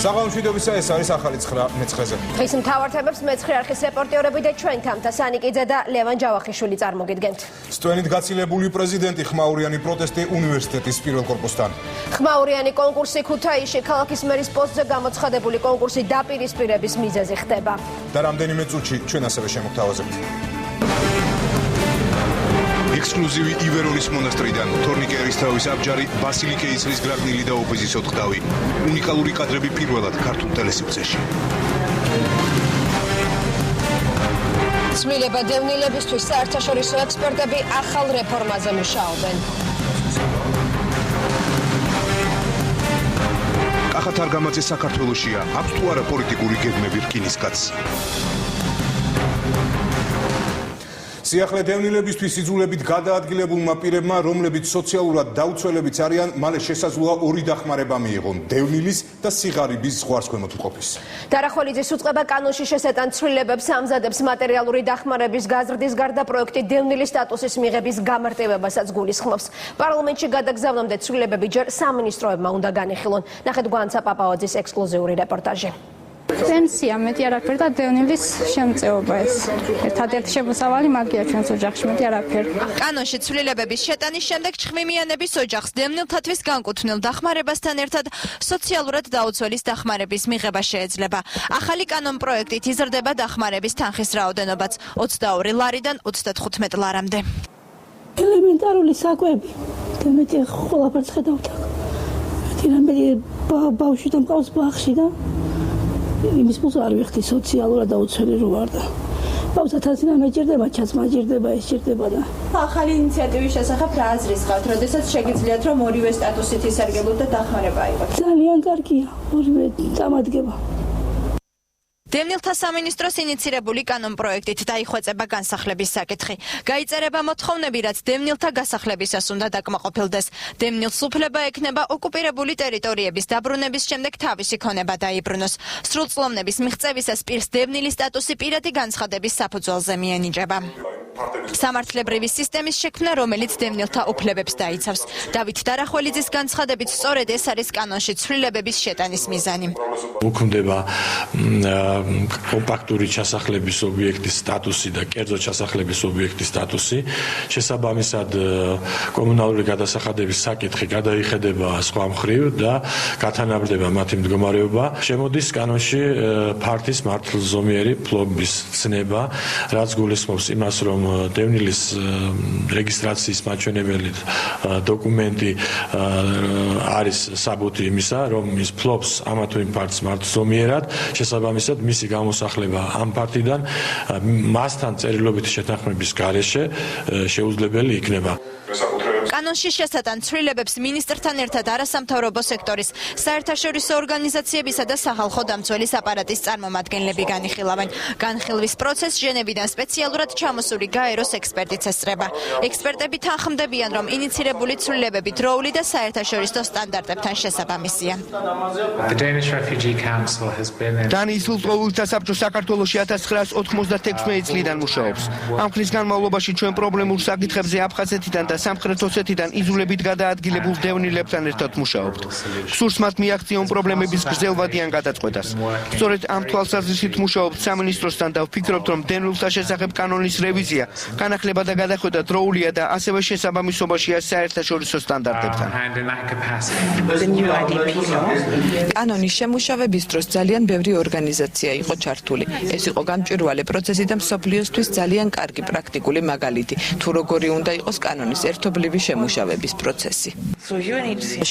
საღამომშვიდობისა ეს არის ახალი 9 მეცხრეზე. დღის მთავარ თემებს მეცხრე არხის რეპორტიორები და ჩვენ თამთა სანიკიძე და ლევან ჯავახიშვილი წარმოგიდგენთ. სტვენით გაცილებული პრეზიდენტი ხმაურიანი პროტესტი უნივერსიტეტის პირველ კორპუსთან. ხმაურიანი კონკურსი ქუთაისში ქალაქის მერის პოსტზე გამოცხადებული კონკურსი დაპირისპირების მიზეზი ხდება. და რამდენიმე წუთში ჩვენ ასევე შემოგთავაზებთ. ექსკლუზივი ივერონის მონასტრიდან თორნიკე ერისთავის აბჯარი ბასილი კეისრის გრაგნილი და ოპოზის ოთხდავი. უნიკალური კადრები პირველად ქართულ ტელესივრცეში. ცვლილება დევნილებისთვის საერთაშორისო ექსპერტები ახალ რეფორმაზე მუშაობენ. კახათ არგამაძე საქართველოშია, აქვს თუ არა პოლიტიკური გეგმები რკინისკაცს. სიახლე დევნილებისთვის იძულებით გადაადგილებულმა პირებმა, რომლებიც სოციალურად დაუცველებიც არიან, მალე შესაძლოა ორი დახმარება მიიღონ: დევნილის და სიღარიბის ზღვარსქვემოთმყოფის. დარახველიძის უწყება კანონში შესეტან ცვლილებებს ამზადებს მატერიალური დახმარების გაზრდის გარდა პროექტი დევნილის სტატუსის მიღების გამარტივებასაც გულისხმობს. პარლამენტში გადაგზავნამდე ცვლილებები ჯერ სამინისტროებმა უნდა განიხილონ. ნახეთ გვანცა პაპაოძის ექსკლუზიური რეპორტაჟი. პენსია მეტი არაფერი და დევნილის შემწეობა ეს. ერთადერთი შემოსავალი მაგია ჩვენს ოჯახში, მეტი არაფერი. კანონში ცვლილებების შეტანის შემდეგ ჩხმიმიანების ოჯახს დევნილთათვის განკუთვნილ დახმარებასთან ერთად სოციალურად დაუცველის დახმარების მიღება შეეძლება. ახალი კანონ პროექტით იზრდება დახმარების თანხის რაოდენობაც 22 ლარიდან 35 ლარამდე. ელემენტარული საკვები და მეტი ყველაფერს ხედავთ. მეტი ბავშვი და მყავს ბაღში და იმის პულს არ ვიხდი სოციალურად დაუცველი რო ვარ და ბავშვთან სინა მეჭირდება, ჩაცმაჭირდება, ეს ჭირდება და ახალი ინიციატივის შესახებ რა აზრის გაქვთ, როდესაც შეგიძლიათ რომ ორივე სტატუსით ისარგებლოთ და დახმარება აიღოთ? ძალიან კარგია, ორივე დამადგება. დევნილთა სამინისტროს ინიცირებული კანონ პროექტით დაიხვეწება განსახლების საკითხი. გაიწერება მოთხოვნები, რაც დევნილთა გასახლებისას უნდა დაკმაყოფილდეს. დევნილს უფლება ექნება ოკუპირებული ტერიტორიების დაბრუნების შემდეგ თავისი ქონება დაიბრუნოს. სრულწლოვნების მიღწევისას პირს დევნილის სტატუსი პირადი განცხადების საფუძველზე მიენიჭება. სამართლებრივი სისტემის შექმნა, რომელიც დევნილთა უფლებებს დაიცავს. დავით დარახველიძის განცხადებით, სწორედ ეს არის კანონში ცვლილებების შეტანის მიზანი. უქმდება კომპაქტური ჩასახლების ობიექტის სტატუსი და კერძო ჩასახლების ობიექტის სტატუსი. შესაბამისად, კომუნალური გადასახადების საკითხი გადაიხედება სხვა მხრივ და გათანაბრდება მათი მდგომარეობა. შემოდის კანონში ფართის მართლზომიერი ფლობის ცნება, რაც გულისხმობს იმას, რომ დევნილის რეგისტრაციის მაჩვენებელი დოკუმენტი არის საბუთი იმისა, რომ ის ფლობს ამა თუ იმ ფართს მართლზომიერად, შესაბამისად მისი გამოსახლება ამ ფართიდან მასთან წერილობითი შეთანხმების გარეშე შეუძლებელი იქნება. კანონში შესატან ცვლილებებს მინისტრთან ერთად არასამთავრობო სექტორის, საერთაშორისო ორგანიზაციებისა და სახალხო დამცველის აპარატის წარმომადგენლები განიხილავენ. განხილვის პროცესს ჟენევიდან სპეციალურად ჩამოსული გაეროს ექსპერტიც ესწრება. ექსპერტები თანხმდებიან, რომ ინიცირებული ცვლილებები დროული და საერთაშორისო სტანდარტებთან შესაბამისია. დანიის ლტოლვილთა საბჭო საქართველოში 1996 წლიდან მუშაობს. ამ ხნის განმავლობაში ჩვენ პრობლემურ საკითხებზე აფხაზეთიდან და სამხრეთ ოსეთიდან იძულებით გადაადგილებულ დევნილებთან ერთად მუშაობთ. სურს მათ მიაღწიონ პრობლემების გრძელვადიან გადაწყვეტას. სწორედ ამ თვალსაზრისით მუშაობთ სამინისტროსთან და ვფიქრობთ, რომ დევნილთა შესახებ კანონის რევიზია, განახლება და გადახვედა დროულია და ასევე შესაბამისობაშია საერთაშორისო სტანდარტებთან. კანონის შემუშავების დროს ძალიან ბევრი ორგანიზაცია იყო ჩართული. ეს იყო გამჭვირვალე პროცესი და მსოფლიოსთვის ძალიან კარგი პრაქტიკული მაგალითი, თუ როგორი უნდა იყოს კანონის ერთობლივი შემუშავების პროცესი.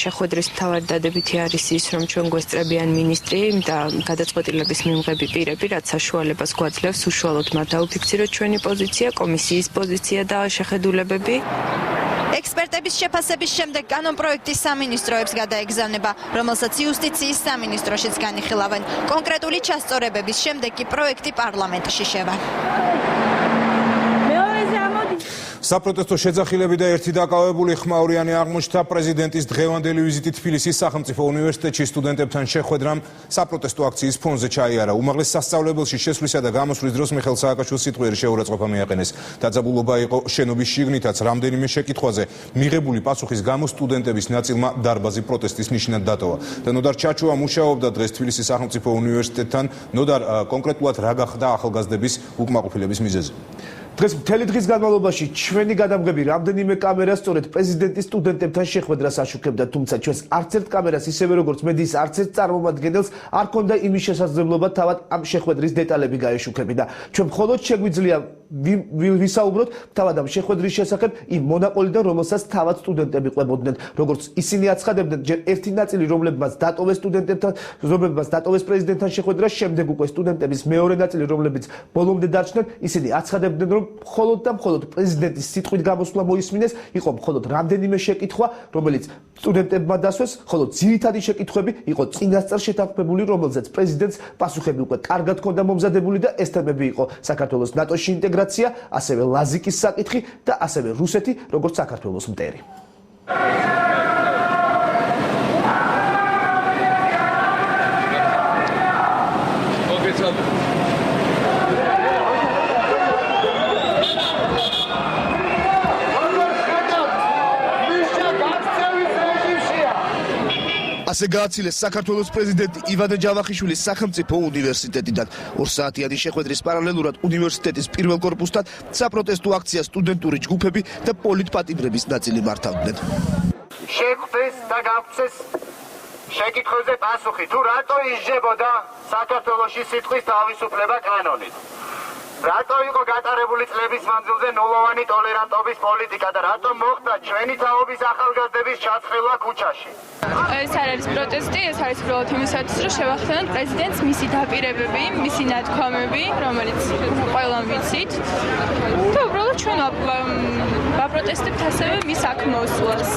შეხვედრის მთავარი დადებითი არის ის, რომ ჩვენ გვესწრებიან მინისტრი და გადაწყვეტილების მიღები პირები, რაც საშუალებას გვაძლევს უშუალოდ მათ დაუფიქსიროთ ჩვენი პოზიცია, კომისიის პოზიცია და შეხედულებები. ექსპერტების შეფასების შემდეგ კანონ პროექტი სამინისტროებს გადაეგზავნება, რომელსაც იუსტიციის სამინისტროშიც განიხილავენ. კონკრეტული ჩასწორებების შემდეგ კი პროექტი პარლამენტში შევა. საპროტესტო შეძახილები და ერთი დაკავებული ხმაურიანი აღმოჩნდა პრეზიდენტის დღევანდელი ვიზიტი თბილისის სახელმწიფო უნივერსიტეტში სტუდენტებთან შეხვედრამ საპროტესტო აქციის ფონზე ჩაიარა. უმაღლეს სასწავლებელში შესვლისა და გამოსვლის დროს მიხეილ სააკაშვილის სიტყვიერი შეურაცხყოფა მიაყენეს. დაძაბულობა იყო შენობის შიგნითაც. რამდენიმე შეკითხვაზე მიღებული პასუხის გამო სტუდენტების ნაწილმა დარბაზი პროტესტის ნიშნად დატოვა. და ნოდარ ჩაჩუა მუშაობდა დღეს თბილისის სახელმწიფო უნივერსიტეტთან. ნოდარ, კონკრეტულად რა გახდა ახალგაზრდების უკმაყოფილების მიზეზი? დღეს მთელი დღის განმავლობაში ჩვენი გადამღები რამდენიმე კამერას სწორედ პრეზიდენტის სტუდენტებთან შეხვედრას აშუქებდა, თუმცა ჩვენს არც ერთ კამერას ისევე როგორც მედიის არც ერთ წარმომადგენელს არ ჰქონდა იმის შესაძლებლობა თავად ამ შეხვედრის დეტალები გაეშუქებინა. ჩვენ მხოლოდ შეგვიძლია ვისაუბროთ თავად ამ შეხვედრის შესახებ იმ მონაყოლიდან, რომელსაც თავად სტუდენტები ყვებოდნენ. როგორც ისინი აცხადებდნენ, ჯერ ერთი ნაწილი, რომლებმაც დატოვეს პრეზიდენტთან შეხვედრა, შემდეგ უკვე სტუდენტების მეორე ნაწილი, რომლებიც ბოლომდე დარჩნენ, ისინი აცხადებდნენ, რომ მხოლოდ და მხოლოდ პრეზიდენტის სიტყვით გამოსვლა მოისმინეს, იყო მხოლოდ რამდენიმე შეკითხვა, რომელიც სტუდენტებმა დასვეს, ხოლო ძირითადი შეკითხვები იყო წინასწარ შეთანხმებული, რომელზეც პრეზიდენტს პასუხები უკვე კარგად ჰქონდა მომზადებული და ეს თემები იყო საქართველოს ნატოში ინტეგრაცია, ასევე ლაზიკის საკითხი და ასევე რუსეთი, როგორც საქართველოს მტერი. ასე გააცილეს საქართველოს პრეზიდენტი ივანე ჯავახიშვილის სახელმწიფო უნივერსიტეტიდან. 2 საათიანი შეხვედრის პარალელურად უნივერსიტეტის პირველ კორპუსთან საპროტესტო აქციას სტუდენტური ჯგუფები და პოლიტპატიმრების ნაწილი მართავდნენ. შეხვდეს და გავცეს შეკითხვებზე პასუხი, თუ რატო ისჯებოდა საქართველოში სიტყვის თავისუფლება კანონით? რატო იყო გატარებული წლების მანძილზე ნულოვანი ტოლერანტობის პოლიტიკა და რატო მოხდა ჩვენი თაობის ახალგაზრდების ჩაცხრილა ქუჩაში? ეს არ არის პროტესტი, ეს არის უბრალოდ იმისათვის, რომ შევახსენოთ პრეზიდენტს მისი დაპირებები, მისი ნათქვამები, რომელიც ყველამ ვიცით. და უბრალოდ ჩვენ ვაპროტესტებთ ასევე მის აქ მოსვლას.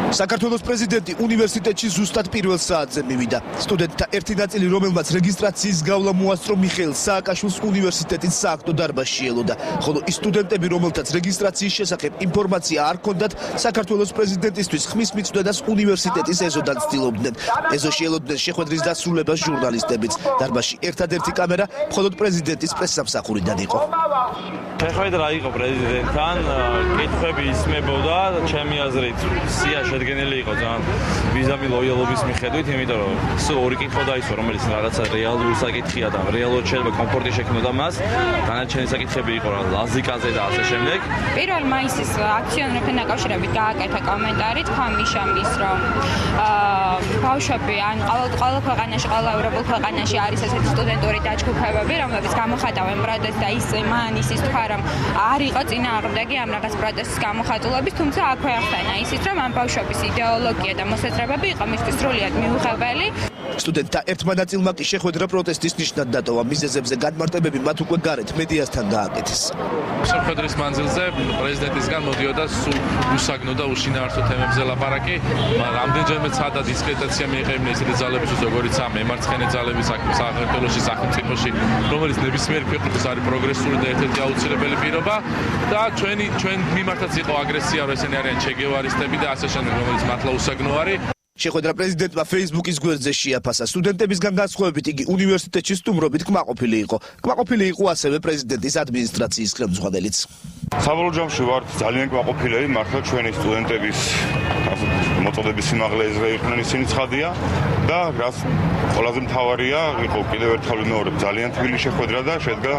საქართველოს პრეზიდენტი უნივერსიტეტში ზუსტად პირველ საათზე მივიდა. სტუდენტთა ერთი ნაწილი, რომელმაც რეგისტრაციის გავლა მოასწრო მიხეილ სააკაშვილის უნივერსიტეტის სააქტო დარბაზში ელოდა, ხოლო ის სტუდენტები, რომელთაც რეგისტრაციის შესახებ ინფორმაცია არ ჰქონდათ, საქართველოს პრეზიდენტისთვის ხმის მიწვდას უნივერსიტეტის ეზოდან ცდილობდნენ. ეზოში ელოდნენ შეხვედრის დასრულებას ჟურნალისტებიც. დარბაზში ერთადერთი კამერა მხოლოდ პრეზიდენტის პრესსამსახურიდან იყო. შეხვედრა იყო პრეზიდენტთან, კითხვები ისმებოდა, ჩემი აზრით, სია შედგენილი იყო ძალიან ვიზამი ლოიალობის მიხედვით, იმიტომ რომ სულ ორი კითხვა დაისვა, რომელიც რაღაცა რეალური საკითხია და რეალურად შეიძლება კომფორტი შექმნოდა მას. დანარჩენი საკითხები იყო რა ლაზიკაზე და ასე შემდეგ. 1 მაისის აქციონერებთან დაკავშირებით გააკეთა კომენტარი თამიშამის, რომ ბავშვები ან ყველა ქვეყანაში, ყველა ევროპულ ქვეყანაში არის ესეთი სტუდენტური დაჯგუფებები, რომლებიც გამოხატავენ პროტესტს და ის მან ისიც თქვა, რომ არ იყო წინააღმდეგი ამ რაღაც პროტესტის გამოხატულობის, თუმცა აქვე ახსენა ისიც, რომ ამ ბავშვების იდეოლოგია და მოსაზრებები იყო მისთვის სრულიად მიუღებელი. სტუდენტთა ერთმა ნაწილმა კი შეხვედრა პროტესტის ნიშნად დატოვა. მიზეზებზე განმარტებები მათ უკვე გარეთ მედიასთან გააკეთეს. შეხვედრის მანძილზე პრეზიდენტისგან მოდიოდა სულ უსაგნო და უშინაარსო თემებზე ლაპარაკი. რამდენჯერმე ცადა დისკრეტაცია მიიღებდნენ ისეთი ძალებისთვის, როგორიცაა მემარცხენე ძალები საქართველოში, სახელმწიფოში, რომელიც ნებისმიერ ქვეყნას არის პროგრესული და ერთ-ერთი აუცილებელი პირობა და ჩვენ მიმართაც იყო აგრესია, რომ ესენი არიან ჩეგევარისტები და ასე შემდეგ, რომელიც მართლა უსაგნო არის. შეხვედრა პრეზიდენტმა Facebook-ის გვერდზე შეაფასა. სტუდენტებისგან განსხვავებით იგი უნივერსიტეტში სტუმრობით კმაყოფილი იყო. კმაყოფილი იყო ასევე პრეზიდენტის ადმინისტრაციის ხელმძღვანელიც. საბოლოო ჯამში ვართ ძალიან კმაყოფილები, მართლა ჩვენი სტუდენტების მოწოდების სიმაღლე ეზრე იყვნენ, ისინი ცხადია და რაც ყველაზე მთავარია, იყო კიდევ ერთხელ ვიმეორებ, ძალიან თბილი შეხვედრა და შედგა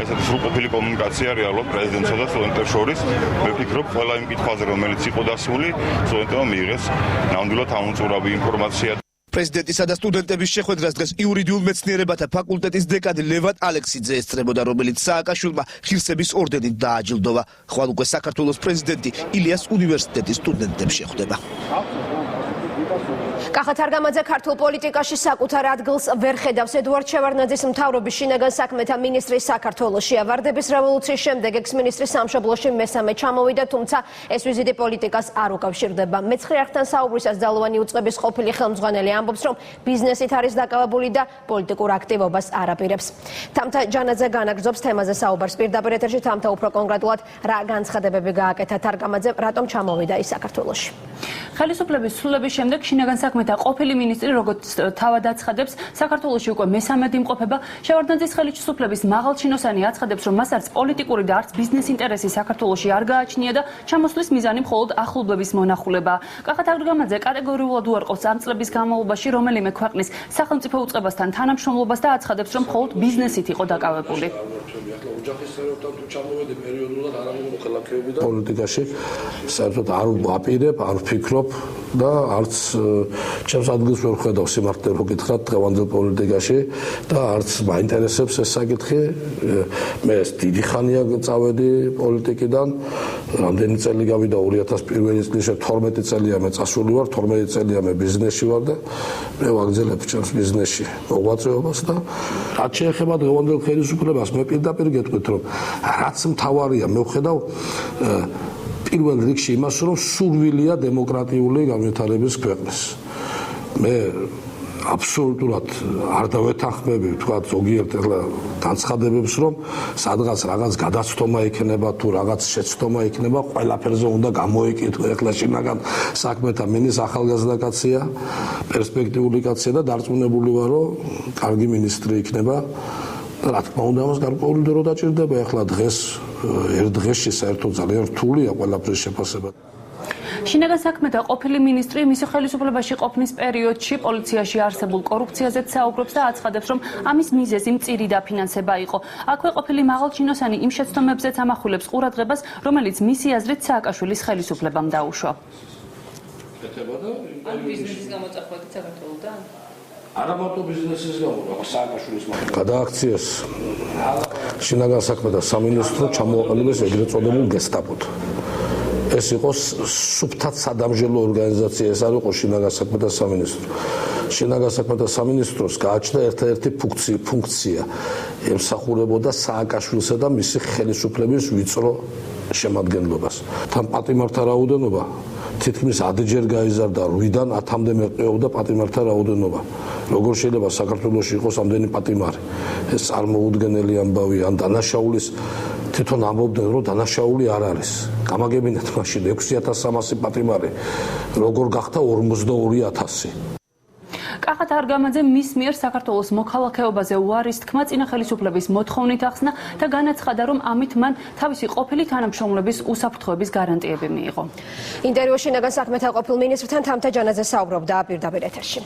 ესეთი სრულყოფილი კომუნიკაცია რეალურად პრეზიდენტსა და სტუდენტებს შორის. მე ვფიქრობ, ყველა იმ კითხვაზე, რომელიც იყო დასმული, სტუდენტებმა მიიღეს ნამდვილად ამოწურავი ინფორმაცია. პრეზიდენტისა და სტუდენტების შეხვედრას დღეს იურიდიულ მეცნიერებათა ფაკულტეტის დეკანი ლევან ალექსიძე ესწრებოდა, რომელიც სააკაშვილმა ღირსების ორდენით დააჯილდოვა. ხვალ უკვე საქართველოს პრეზიდენტი ილიას უნივერსიტეტის სტუდენტებს შეხვდება. კახა თარგამაძე ქართულ პოლიტიკაში საკუთარ ადგილს ვერ ხედავს. ედუარდ შევარდნაძის მთავრობის შინაგან საქმეთა მინისტრი საქართველოშია. ვარდების რევოლუციის შემდეგ ექს-მინისტრი სამშობლოში მესამე ჩამოვიდა, თუმცა ეს ვიზიტი პოლიტიკას არ უკავშირდება. მეცხრე არხთან საუბრისას ძალოვანი უწყების ყოფილი ხელმძღვანელი ამბობს, რომ ბიზნესით არის დაკავებული და პოლიტიკურ აქტივობას არ აპირებს. თამთა ჯანაძე განაგრძობს თემაზე საუბარს პირდაპირ ეთერში. თამთა უფრო კონკრეტულად რა განცხადებები გააკეთა თარგამაძემ, რატომ ჩამოვიდა ის საქართველოში. ხელისუფლების ცვლილების შემდეგ შინაგან საქმეთა ყოფილი მინისტრი როგორც თავად აცხადებს, საქართველოში უკვე მესამედი იმყოფება. შევარდნაძის ხელისუფლების მაღალჩინოსანი აცხადებს, რომ მას არც პოლიტიკური და არც ბიზნეს ინტერესი საქართველოში არ გააჩნია და ჩამოსვლის მიზანი მხოლოდ ახლობლების მონახულება. კახა თარგამაძე კატეგორიულად უარყოფს ამ წლების განმავლობაში რომელიმე ქვეყნის სახელმწიფო უწყებასთან თანამშრომლობას და აცხადებს, რომ მხოლოდ ბიზნესით იყო დაკავებული. პოლიტიკაში საერთოდ არ ვაპირებ, არ ვფიქრობ და არც ჩემს ადგილს ვერ ვხედავ სიმართლე რო გითხრათ დღევანდელ პოლიტიკაში და არც მაინტერესებს ეს საკითხი. მე დიდი ხანია წავედი პოლიტიკიდან, რამდენი წელი გავიდა 2001 წლის 12 წელია მე წასული ვარ, 12 წელია მე ბიზნესში ვარ და მე ვაგრძელებ ჩემს ბიზნესში მოღვაწეობას და რაც შეეხება დღევანდელ ხელისუფლებას მე პირდაპირ გეტყვით, რომ რაც მთავარია მე ვხედავ პირველ რიგში იმას, რომ სურვილია დემოკრატიული განვითარების ქვეყნის. მე აბსოლუტურად არ დავეთანხმები თქვა ზოგიერთ განცხადებებს, რომ სადღაც რაღაც გადაცდომა იქნება თუ რაღაც შეცდომა იქნება, ყველაფერზე უნდა გამოიკითხო. ეხლა შინაგან საქმეთა მინისტრი ახალგაზრდა კაცია, პერსპექტიული კაცია და დარწმუნებული ვარ, რომ კარგი მინისტრი იქნება. რა თქმა უნდა, მას გარკვეული დრო დაჭირდება. ეხლა დღეს ერთ დღეში საერთოდ ძალიან რთულია ყველაფრის შეფასება. შინაგან საქმეთა ყოფილი მინისტრი მისი ხელისუფლებაში ყოფნის პერიოდში პოლიციაში არსებულ კორუფციაზეც საუბრობს და აცხადებს, რომ ამის მიზეზი მწირი დაფინანსება იყო. აქვე ყოფილი მაღალჩინოსანი იმ შეცდომებზეც ამახვილებს ყურადღებას, რომელიც მისი აზრით სააკაშვილის ხელისუფლებამ დაუშვა. ან ბიზნესის გამოწახვედით საქართველოდან? არა მარტო ბიზნესის გამო, სააკაშვილის გადააქციეს შინაგან საქმეთა სამინისტრო ჩამოაყენეს ეგრეთ წოდებულ გესტაპოდ. ეს იყო სუფთად სადამჟელო ორგანიზაცია, ეს არ იყო შინაგან საქმეთა სამინისტრო. შინაგან საქმეთა სამინისტროს გააჩნდა ერთ-ერთი ფუნქცია, ემსახურებოდა სააკაშვილსა და მისი ხელისუფლების ვიწრო შემადგენლობას. თან პატიმართა რაოდენობა თითქმის 10-ჯერ გაიზარდა, 8-დან 10-მდე მერყეობდა პატიმართა რაოდენობა. როგორ შეიძლება საქართველოში იყოს ამდენი პატიმარი? ეს წარმოუდგენელი ამბავი. ან დანაშაულის თვითონ ამბობდნენ, რომ დანაშაული არ არის. გამაგებინეთ მაშინ 6300 პატიმარი, როგორ გახდა 42000. კახა თარგამაძე მის მიერ საქართველოს მოქალაქეობაზე უარის თქმა წინა ხელისუფლების მოთხოვნით ახსნა და განაცხადა, რომ ამით მან თავისი ყოფილი თანამშრომლების უსაფრთხოების გარანტიები მიიღო. ინტერვიუში შინაგან საქმეთა ყოფილ მინისტრთან თამთა ჯანაძე საუბრობდა პირდაპირ ეთერში.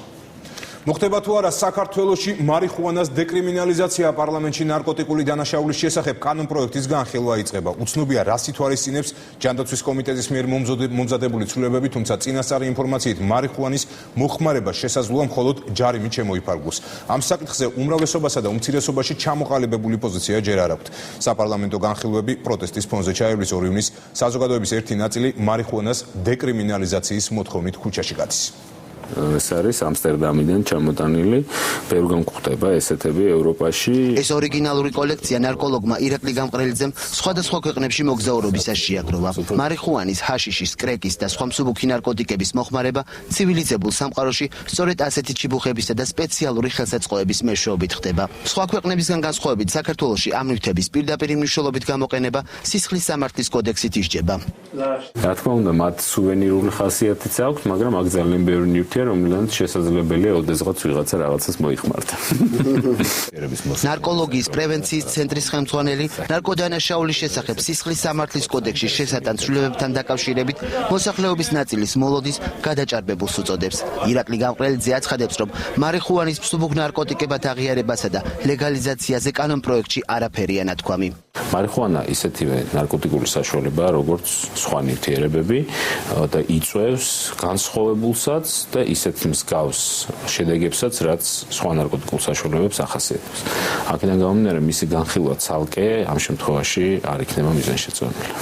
მოხდება თუ არა საქართველოში მარიხუანას დეკრიმინალიზაცია პარლამენტში ნარკოტიკული დანაშაულის შესახებ კანონპროექტის განხილვა იწყება. უცნობია რა ითვალისწინებს ჯანდაცვის კომიტეტის მიერ მომზადებული ცვლილებები, თუმცა წინასწარი ინფორმაციით მარიხუანის მოხმარება შესაძლოა მხოლოდ ჯარიმით შემოიფარგლოს. ამ საკითხზე უმრავლესობასა და უმცირესობაში ჩამოყალიბებული პოზიცია ჯერ არ აქვთ. საპარლამენტო განხილვები პროტესტის ფონზე ჩაივლის 2 ივნისს საზოგადოების ერთი ნაწილი მარიხუანას დეკრიმინალიზაციის მოთხოვნით ქუჩაში გადის. ეს არის ამსტერდამიდან ჩამოტანილი, ბევრგან გვხვდება ესეთები ევროპაში. ეს ორიგინალური კოლექცია ნარკოლოგმა ირაკლი გამყრელიძემ სხვადასხვა ქვეყნებში მოგზაურობისას შეაგროვა. მარიხუანის, ჰაშიშის, კრეკის და სხვა მსუბუქი ნარკოტიკების მოხმარება ცივილიზებულ სამყაროში სწორედ ასეთი ჩიბუხებისა და სპეციალური ხელსაწყოების მეშვეობით ხდება. სხვა ქვეყნებისგან განსხვავებით საქართველოში ამ ნივთების პირდაპირ მნიშვნელობით გამოყენება სისხლის სამართლის კოდექსით ისჯება. რა თქმა უნდა, მათ სუვენირული ხასიათიც აქვს, მაგრამ აქ ძალიან ბევრი ნივთია, რომელსაც შესაძლებელია ოდესღაც ვიღაცა რაღაცას მოიხმართა. ნარკოლოგიის პრევენციის ცენტრის ხელმძღვანელი ნარკოდანაშაულის შესახებ სისხლის სამართლის კოდექსში შესატან ცვლილებებთან დაკავშირებით მოსახლეობის ნაწილის მოლოდის გადაჭარბებულს უწოდებს. ირაკლი გამყრელიძე აცხადებს, რომ მარიხუანის მსუბუქ ნარკოტიკებად აღიარებასა და ლეგალიზაციაზე კანონპროექტში არაფერია ნათქვამი. მარიხუანა ისეთივე ნარკოტიკული საშუალებაა, როგორც სხვა ნივთიერებები და იწვევს განსხვავებულსაც და ისეთ მსგავს შედეგებსაც, რაც სხვა ნარკოტიკულ საშუალებებს ახასიათებს. აქედან გამომდინარე, მისი განხილვა ცალკე ამ შემთხვევაში არ იქნება მიზანშეწონილი.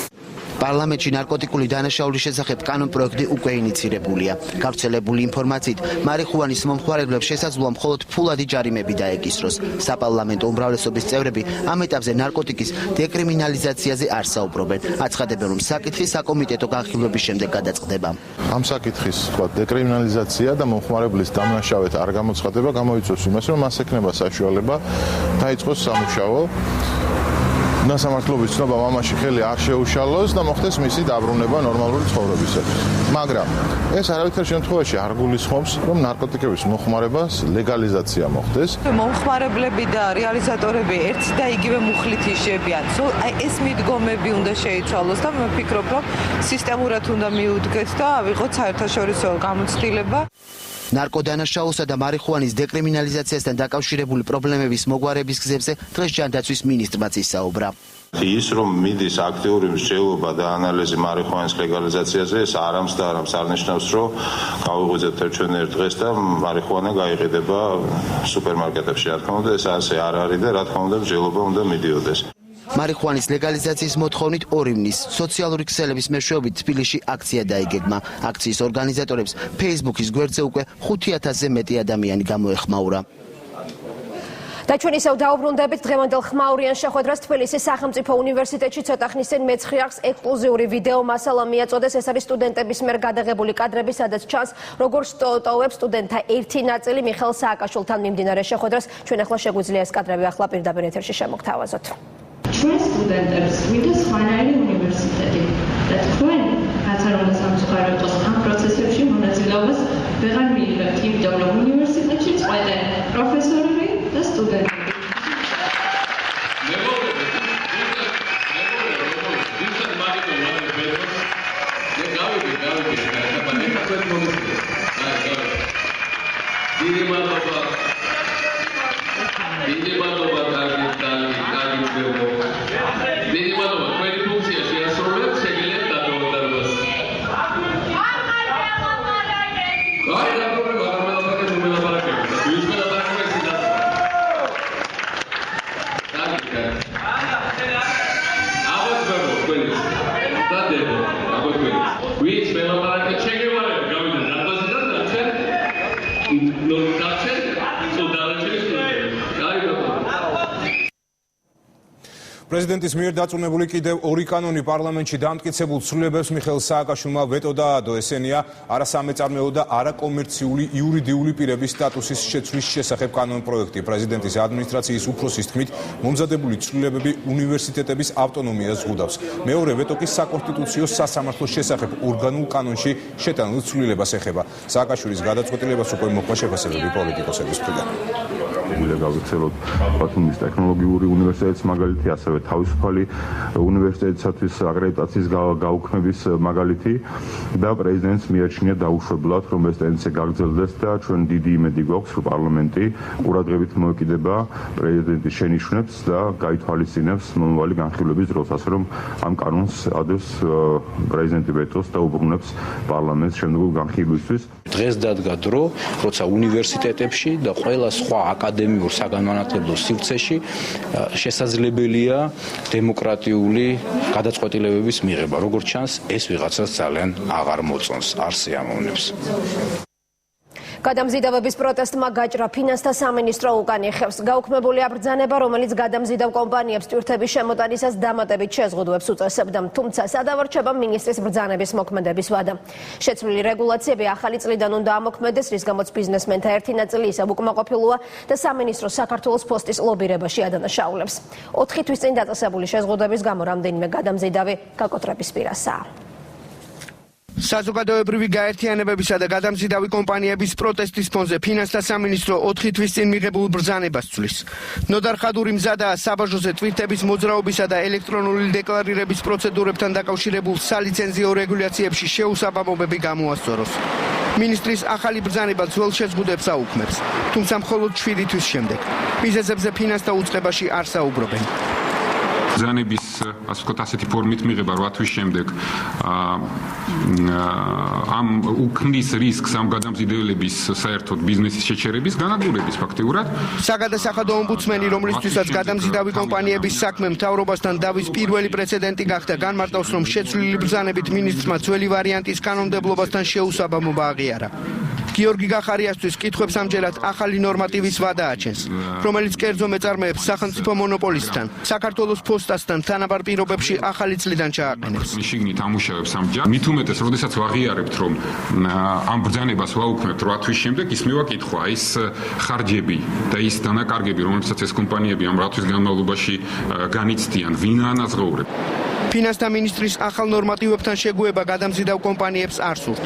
პარლამენტში ნარკოტიკული დანაშაულის შესახებ კანონპროექტი უკვე ინიცირებულია. გავრცელებული ინფორმაციით, მარიხუანის მომხმარებლებს შესაძლოა მხოლოდ ფულადი ჯარიმები დაეკისროს. საპარლამენტო უმრავლესობის წევრები ამ ეტაპზე ნარკოტიკის დეკრიმინალიზაციაზე არ საუბრობენ. აცხადებენ, რომ საკითხი საკომიტეტო განხილვების შემდეგ გადაწყდება. ამ საკითხის დეკრიმინალიზაცია და მომხმარებლის დამნაშავედ არ გამოცხადება გამოიწვევს იმას, რომ მას ექნება საშუალება დაიწყოს სამუშაო ნასამართლობის ცნობა მამაში ხელი არ შეუშალოს და მოხდეს მისი დაბრუნება ნორმალური ცხოვრებისათვის. მაგრამ ეს არავითარ შემთხვევაში არ გულისხმობს, რომ ნარკოტიკების მოხმარებას ლეგალიზაცია მოხდეს. მომხმარებლები და რეალიზატორები ერთ და იგივე მუხლით იშებიან. ეს მიდგომები უნდა შეიცვალოს და მე ვფიქრობ, რომ სისტემურად უნდა მიუდგეთ და ავიღოთ საერთაშორისო გამოცდილება. ნარკოდანაშაულსა და მარიხუანის დეკრიმინალიზაციასთან დაკავშირებული პრობლემების მოგვარების გზებზე დღეს ჯანდაცვის მინისტრმაც ისაუბრა. ის რომ მიდის აქტიური მსჯელობა და ანალიზი მარიხუანის ლეგალიზაციაზე, ეს არამს და არამს არ ნიშნავს, რომ გავიღვიძებთ ჩვენ ერთ დღეს და მარიხუანა გაიყიდება სუპერმარკეტებში. რა თქმა უნდა, ეს ასე არ არის და რა თქმა უნდა მსჯელობა უნდა მიდიოდეს. მარიხუანის ლეგალიზაციის მოთხოვნით 2 ივნის სოციალური ქსელების მეშვეობით თბილისში აქცია დაიგეგმა. აქციის ორგანიზატორებს Facebook-ის გვერდზე უკვე 5000-ზე მეტი ადამიანი გამოეხმაურა. და ჩვენ ისევ დაუბრუნდებით დღევანდელ ხმაურიან შეხვედრას თბილისის სახელმწიფო უნივერსიტეტში ცოტა ხნის წინ მეცხრე არხს ექსკლუზიური ვიდეო მასალა მიაწოდეს. ეს არის სტუდენტების მიერ გადაღებული კადრები, სადაც ჩანს როგორ სტოვებს სტუდენტთა ერთი ნაწილი მიხეილ სააკაშვილთან მიმდინარე შეხვედრას. ჩვენ ახლა შეგვიძლია ეს კადრები ახლა პირდაპირ ეთერში შემოგთავაზოთ. ჩვენ სტუდენტებს გვინდა სხვანაირი უნივერსიტეტი და თქვენ რაც არ უნდა სამწუხარო იყოს ამ პროცესებში მონაწილეობას ვეღარ მიიღებთ, იმიტომ რომ უნივერსიტეტში წყვეტენ პროფესორები და სტუდენტები. პრეზიდენტის მიერ დაწუნებული კიდევ 2 კანონი პარლამენტში დამტკიცებულ ცვლილებებს მიხეილ სააკაშვილმა ვეტო დაადო. ესენია არასამეწარმეო და არაკომერციული იურიდიული პირების სტატუსის შეცვლის შესახებ კანონპროექტი. პრეზიდენტის ადმინისტრაციის უფროსის თქმით, მომზადებული ცვლილებები უნივერსიტეტების ავტონომიას ზღუდავს. მეორე ვეტო კი საკონსტიტუციო სასამართლოს შესახებ ორგანულ კანონში შეტანილ ცვლილებას ეხება. სააკაშვილის გადაწყვეტილებას უკვე მოყვა შეფასებები პოლიტიკოსების მხრიდან. უნდა გავიხსენოთ ბათუმის ტექნოლოგიური უნივერსიტეტის მაგალითი, ასევე თავისუფალი უნივერსიტეტისათვის აკრედიტაციის გაუქმების მაგალითი და პრეზიდენტს მიაჩნია დაუშვებლად, რომ ეს ტენდენცია გაგრძელდეს და ჩვენ დიდი იმედი გვაქვს, რომ პარლამენტი ყურადღებით მოეკიდება პრეზიდენტის შენიშვნებს და გაითვალისწინებს მომავალი განხილვების დროს, ასე რომ ამ კანონს ადევს პრეზიდენტი ვეტოს და უბრუნებს პარლამენტს შემდგომ განხილვისთვის. დღეს დადგა დრო, როცა უნივერსიტეტებში და ყველა სხვა აკადემიურ საგანმანათლებლო სივრცეში შესაძლებელია დემოკრატიული გადაწყვეტილებების მიღება. როგორც ჩანს, ეს ვიღაცას ძალიან აღარ მოწონს, არ სიამოვნებს. გადამზიდავების პროტესტმა გაჭრა ფინანსთა სამინისტრო უკან იხევს. გაუქმებული აბრძანება, რომელიც გადამზიდავ კომპანიებს ტვირთების შემოტანისას დამატებით შეზღუდვებს უწესებდა, თუმცა სადავარჩება მინისტრის ბრძანების მოქმედების ვადა. შეცვლილი რეგულაციები ახალი წლიდან უნდა ამოქმედეს, რის გამოც ბიზნესმენთა ერთი ნაწილი ისევ უკმაყოფილოა და სამინისტრო საქართველოს პოსტის ლობირებაში ადანაშაულებს. 4 თვის წინ დაწესებული შეზღუდვების გამო რამდენიმე გადამზიდავი გაკოტრების პირასაა. საზოგადოებრივი გაერთიანებებისა და გადამზიდავი კომპანიების პროტესტის ფონზე ფინანსთა სამინისტრო 4 თვის წინ მიღებულ ბრძანებას ცვლის. ნოდარ ხადური მზადაა საბაჟოზე ტვირთების მოძრაობისა და ელექტრონული დეკლარირების პროცედურებთან დაკავშირებულ სალიცენზიო რეგულაციებში შეუსაბამობები გამოასწოროს. მინისტრის ახალი ბრძანება ძველ შეზღუდვებს აუქმებს, თუმცა მხოლოდ 7 თვის შემდეგ. მიზეზებზე ფინანსთა უწყებაში არ საუბრობენ. ბრძანების, ასე ვთქვათ, ასეთი ფორმით მიღება 8 თვის შემდეგ ამ უქმნის რისკს ამ გადამზიდველების საერთოდ ბიზნესის შეჩერების განადგურების ფაქტიურად. საგადასახადო ომბუდსმენი, რომლისთვისაც გადამზიდავი კომპანიების საქმე მთავრობასთან დავის პირველი პრეცედენტი გახდა, განმარტავს, რომ შეცვლილი ბრძანებით მინისტრმა ძველი ვარიანტის კანონმდებლობასთან შეუსაბამობა აღიარა. გიორგი გახარიასთვის კითხვებს ამჯერად ახალი ნორმატივის ვადა აჩენს, რომელიც კერძო მეწარმეებს სახელმწიფო მონოპოლისტთან, საქართველოს ფოსტასთან თანაბარ პირობებში ახალი წლიდან ჩააყენებს. შიგნით ამუშავებს ამჯერ. მით უმეტეს, როდესაც ვაღიარებთ, რომ ამ ბრძანებას ვაუქმებთ 8 თვის შემდეგ, ის მევაკითხვა, ის ხარჯები და ის დანაკარგები, რომელსაც ეს კომპანიები ამ 8 თვის განმავლობაში განიცდიან, ვინ ანაზღაურებს. ფინანსთა მინისტრის ახალ ნორმატივებთან შეგუება გადამზიდავ კომპანიებს არ სურთ.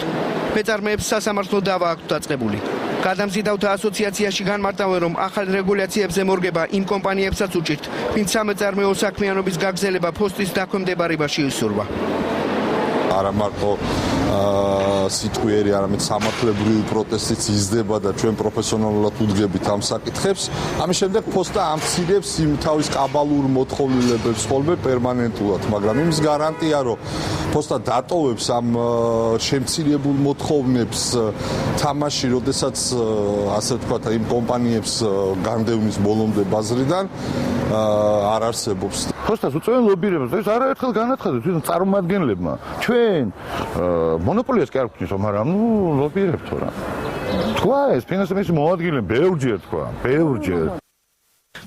მეწარმეებს სასამართლო დავა აქვთ დაწყებული. გადამზიდავთა ასოციაციაში განმარტავენ, რომ ახალ რეგულაციებზე მორგება იმ კომპანიებსაც უჭირთ, ვინც სამეწარმეო საქმიანობის გაგრძელება ფოსტის დაქვემდებარებაში ისურვა. არა მარტო სიტყვიერი, არამედ სამართლებრივი პროტესტიც იზრდება და ჩვენ პროფესიონალურად უდგებით ამ საკითხებს. ამის შემდეგ ფოსტა ამცირებს იმ თავის კაბალურ მოთხოვნილებებს ხოლმე პერმანენტულად, მაგრამ იმის გარანტია, რომ ფოსტა დატოვებს ამ შემცირებულ მოთხოვნებს თამაში, როდესაც ასე ვთქვათ, იმ კომპანიებს განდევნის ბოლომდე ბაზრიდან არ არსებობს. ფოსტას უწევენ ლობირებას, ეს არაერთხელ განაცხადეს თვითონ წარმომადგენლებმა. ჩვენ მონოპოლიას კი არ გვქნის, მაგრამ ლობირებთ თორემ. თქვა ეს ფინანსთა მინისტრის მოადგილემ ბევრჯერ თქვა, ბევრჯერ.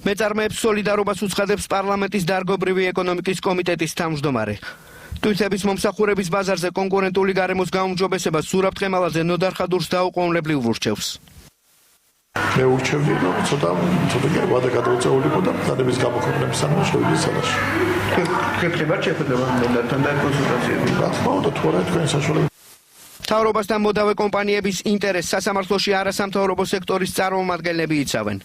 მეწარმეებს სოლიდარობას უცხადებს პარლამენტის დარგობრივი ეკონომიკის კომიტეტის თავმჯდომარე. ტვირთების მომსახურების ბაზარზე კონკურენტული გარემოს გაუმჯობესებას ზურაბ ტყემალაძე ნოდარ ხადურს დაუყოვნებლივ ურჩევს. მე ურჩევდი, რომ ცოტა ვადა გადაუწეულიყო და ბრძანების გამოქვეყნების სანამ შევიდი სალაში. ხეთქებათ შეხვედრა ნოდართან და კონსულტაციები. რა თქმა უნდა, თუ არა თქვენ საშუალებით მთავრობასთან მოდავე კომპანიების ინტერესს სასამართლოში არასამთავრობო სექტორის წარმომადგენლები იცავენ.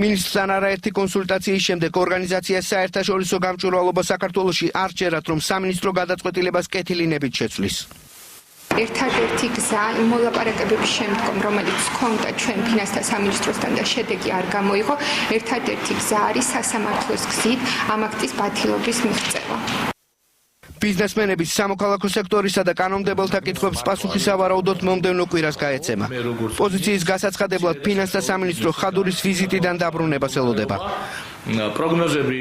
მინისტრთან არაერთი კონსულტაციის შემდეგ ორგანიზაციას საერთაშორისო გამჭვირვალობა საქართველოში არ სჯერათ, რომ სამინისტრო გადაწყვეტილებას კეთილინებით შეცვლის. ერთადერთი გზა იმ მოლაპარაკებების შემდგომ, რომელიც ჰქონდა ჩვენ ფინანსთა სამინისტროსთან და შედეგი არ გამოიღო, ერთადერთი გზა არის სასამართლოს გზით ამ აქტის ბათილობის მიღწევა. ბიზნესმენების სამოქალაქო სექტორისა და კანონმდებელთა კითხვებს პასუხი სავარაუდოდ მომდევნო კვირას გაეცემა. პოზიციის გასაცხადებლად ფინანსთა სამინისტრო ხადურის ვიზიტიდან დაბრუნებას ელოდება. პროგნოზები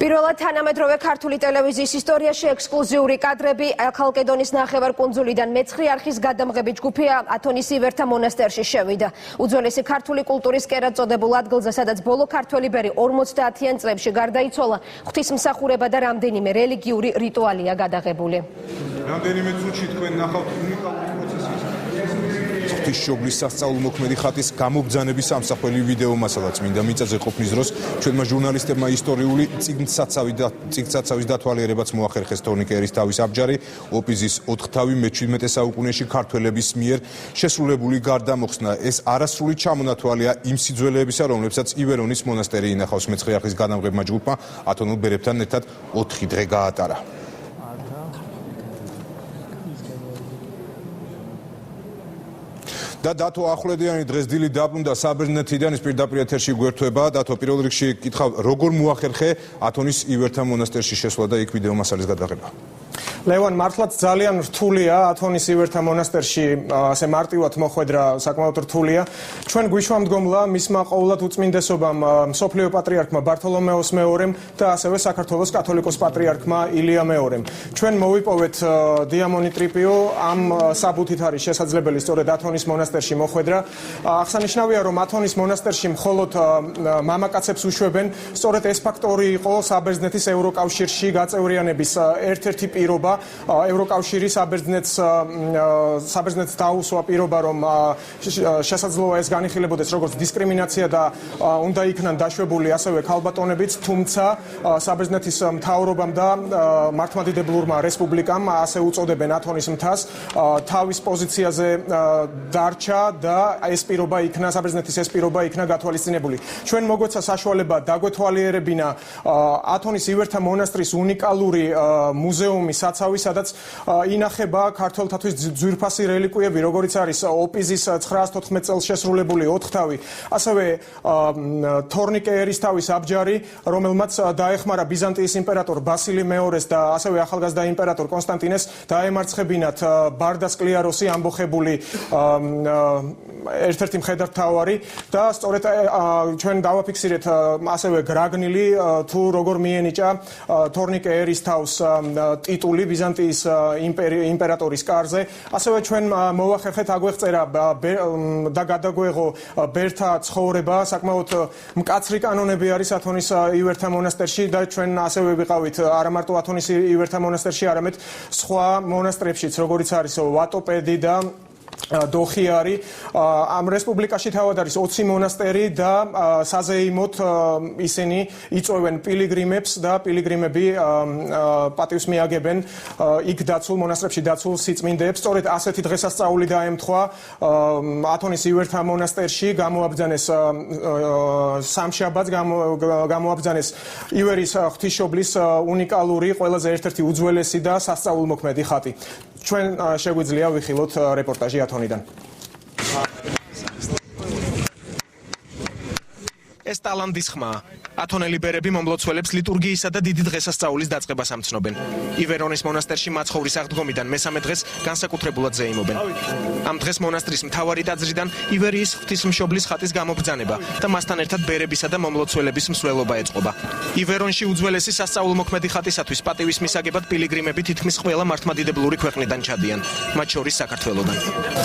პირველად თანამედროვე ქართული ტელევიზიის ისტორიაში ექსკლუზიური კადრები ქალკედონის ნახევარკუნძულიდან მეცხრე არხის გადამღები ჯგუფი ათონის ივერთა მონასტერში შევიდა. უძველესი ქართული კულტურის კერად წოდებულ ადგილზე, სადაც ბოლო ქართველი ბერი 50-იან წლებში გარდაიცვალა, ღვთისმსახურება და რამდენიმე რელიგიური რიტუალია გადაღებული. რამდენიმე წუთში თქვენ ნახავთ უნიკალური პროცესის ღვთისმშობლის სასწაულმოქმედი ხატის გამობრძანების სამსახველი ვიდეო მასალაც მინდა მიწაზე ყოფნის დროს ჩვენმა ჟურნალისტებმა ისტორიული წიგნსაცავის დათვალიერებაც მოახერხეს თორნიკერის თავის აბჯარი ოპიზის 4-თავი მე-17 საუკუნეში ქართველების მიერ შესრულებული გარდამოხსნა. ეს არასრული ჩამონათვალია იმ სიძველეებისა, რომლებსაც ივერონის მონასტერი ინახავს. მეცხრე არხის გადამღებმა ჯგუფმა ათონურ ბერებთან ერთად 4 დღე გაატარა. და დათო ახვლედიანი დღეს დილით დაბრუნდა საბერძნეთიდან, ის პირდაპირ ეთერში გვერდება. დათო, პირველ რიგში კითხავ, როგორ მოახერხე ათონის ივერთა მონასტერში შესვლა და იქ ვიდეო მასალის გადაღება? ლევან, მართლაც ძალიან რთულია ათონის ივერთა მონასტერში ასე მარტივად მოხვედრა, საკმაოდ რთულია. ჩვენ გვიშვამდგომლა მისმა ყოვლად უწმინდესობამ მსოფლიო პატრიარქმა ბართოლომეოს მეორემ და ასევე საქართველოს კათოლიკოს პატრიარქმა ილია მეორემ. ჩვენ მოვიპოვეთ დიამონი ტრიპიო, ამ საბუთით არის შესაძლებელი სწორედ ათონის მონასტერში მოხვედრა. აღსანიშნავია, რომ ათონის მონასტერში მხოლოდ მამაკაცებს უშვებენ. სწორედ ეს ფაქტორი იყო საბერძნეთის ევროკავშირში გაწევრიანების ერთ-ერთი პირობა. ევროკავშირი საბერძნეთს დაუსვა პირობა, რომ შესაძლოა ეს განიხილებოდეს როგორც დისკრიმინაცია და უნდა იქნან დაშვებული ასევე ქალბატონებიც, თუმცა საბერძნეთის მთავრობამ და მართლმადიდებლურმა რესპუბლიკამ, ასე უწოდებენ ათონის მთას, თავის პოზიციაზე დარჩა და ეს პირობა იქნა საბერძნეთის ეს პირობა იქნა გათვალისწინებული. ჩვენ მოგვეცა საშუალება დაგვეთვალიერებინა ათონის ივერთა მონასტრის უნიკალური მუზეუმი, საცავი საცავი, სადაც ინახება ქართველთათვის ძვირფასი რელიკვიები, როგორიც არის ოპიზის 914 წელს შესრულებული 4 თავი, ასევე თორნიკე ერისთავის აბჯარი, რომელმაც დაეხმარა ბიზანტიის იმპერატორ ბასილი მეორეს და ასევე ახალგაზრდა იმპერატორ კონსტანტინეს დაემარცხებინათ ბარდას კლიაროსი ამბოხებული ერთ-ერთი მხედართმთავარი და სწორედ ჩვენ დავაფიქსირეთ ასევე გრაგნილი თუ როგორ მიენიჭა თორნიკე ერისთავს ტიტული ბიზანტიის იმპერატორის კარზე. ასევე ჩვენ მოვახერხეთ აგვეღწერა და გადაგვეღო ბერთა ცხოვრება, საკმაოდ მკაცრი კანონები არის ათონის ივერთა მონასტერში და ჩვენ ასევე ვიყავით არა მარტო ათონის ივერთა მონასტერში, არამედ სხვა მონასტრებშიც, როგორიც არის ვატოპედი და დოხიარი. ამ რესპუბლიკაში თავად არის 20 მონასტერი და საზეიმოდ ისინი იწვევენ პილიგრიმებს და პილიგრიმები პატივს მიაგებენ იქ დაცულ მონასტრებში დაცულ სიწმინდეებს. სწორედ ასეთი დღესასწაული დაემთხვა ათონის ივერთა მონასტერში, გამოაბრძანეს სამშაბათს, გამოაბრძანეს ივერის ღვთისმშობლის უნიკალური, ყველაზე ერთ-ერთი უძველესი და სასწაულმოქმედი ხატი. ჩვენ შეგვიძლია ვიხილოთ რეპორტაჟი ათონიდან. ეს ტალანტის ხმა. ათონელი ბერები მომლოცველებს ლიტურგიისა და დიდი დღესასწაულის დაწყებას ამცნობენ. ივერონის მონასტერში მაცხოვრის აღდგომიდან მესამე დღეს განსაკუთრებულად ზეიმობენ. ამ დღეს მონასტრის მთავარი ტაძრიდან ივერიის ღვთისმშობლის ხატის გამობრძანება და მასთან ერთად ბერებისა და მომლოცველების მსვლელობა ეწყობა. ივერონში უძველესი სასწაულმოქმედი ხატისათვის პატივის მისაგებად პილიგრიმები თითქმის ყველა მართლმადიდებლური ქვეყნიდან ჩადიან, მათ შორის საქართველოდან.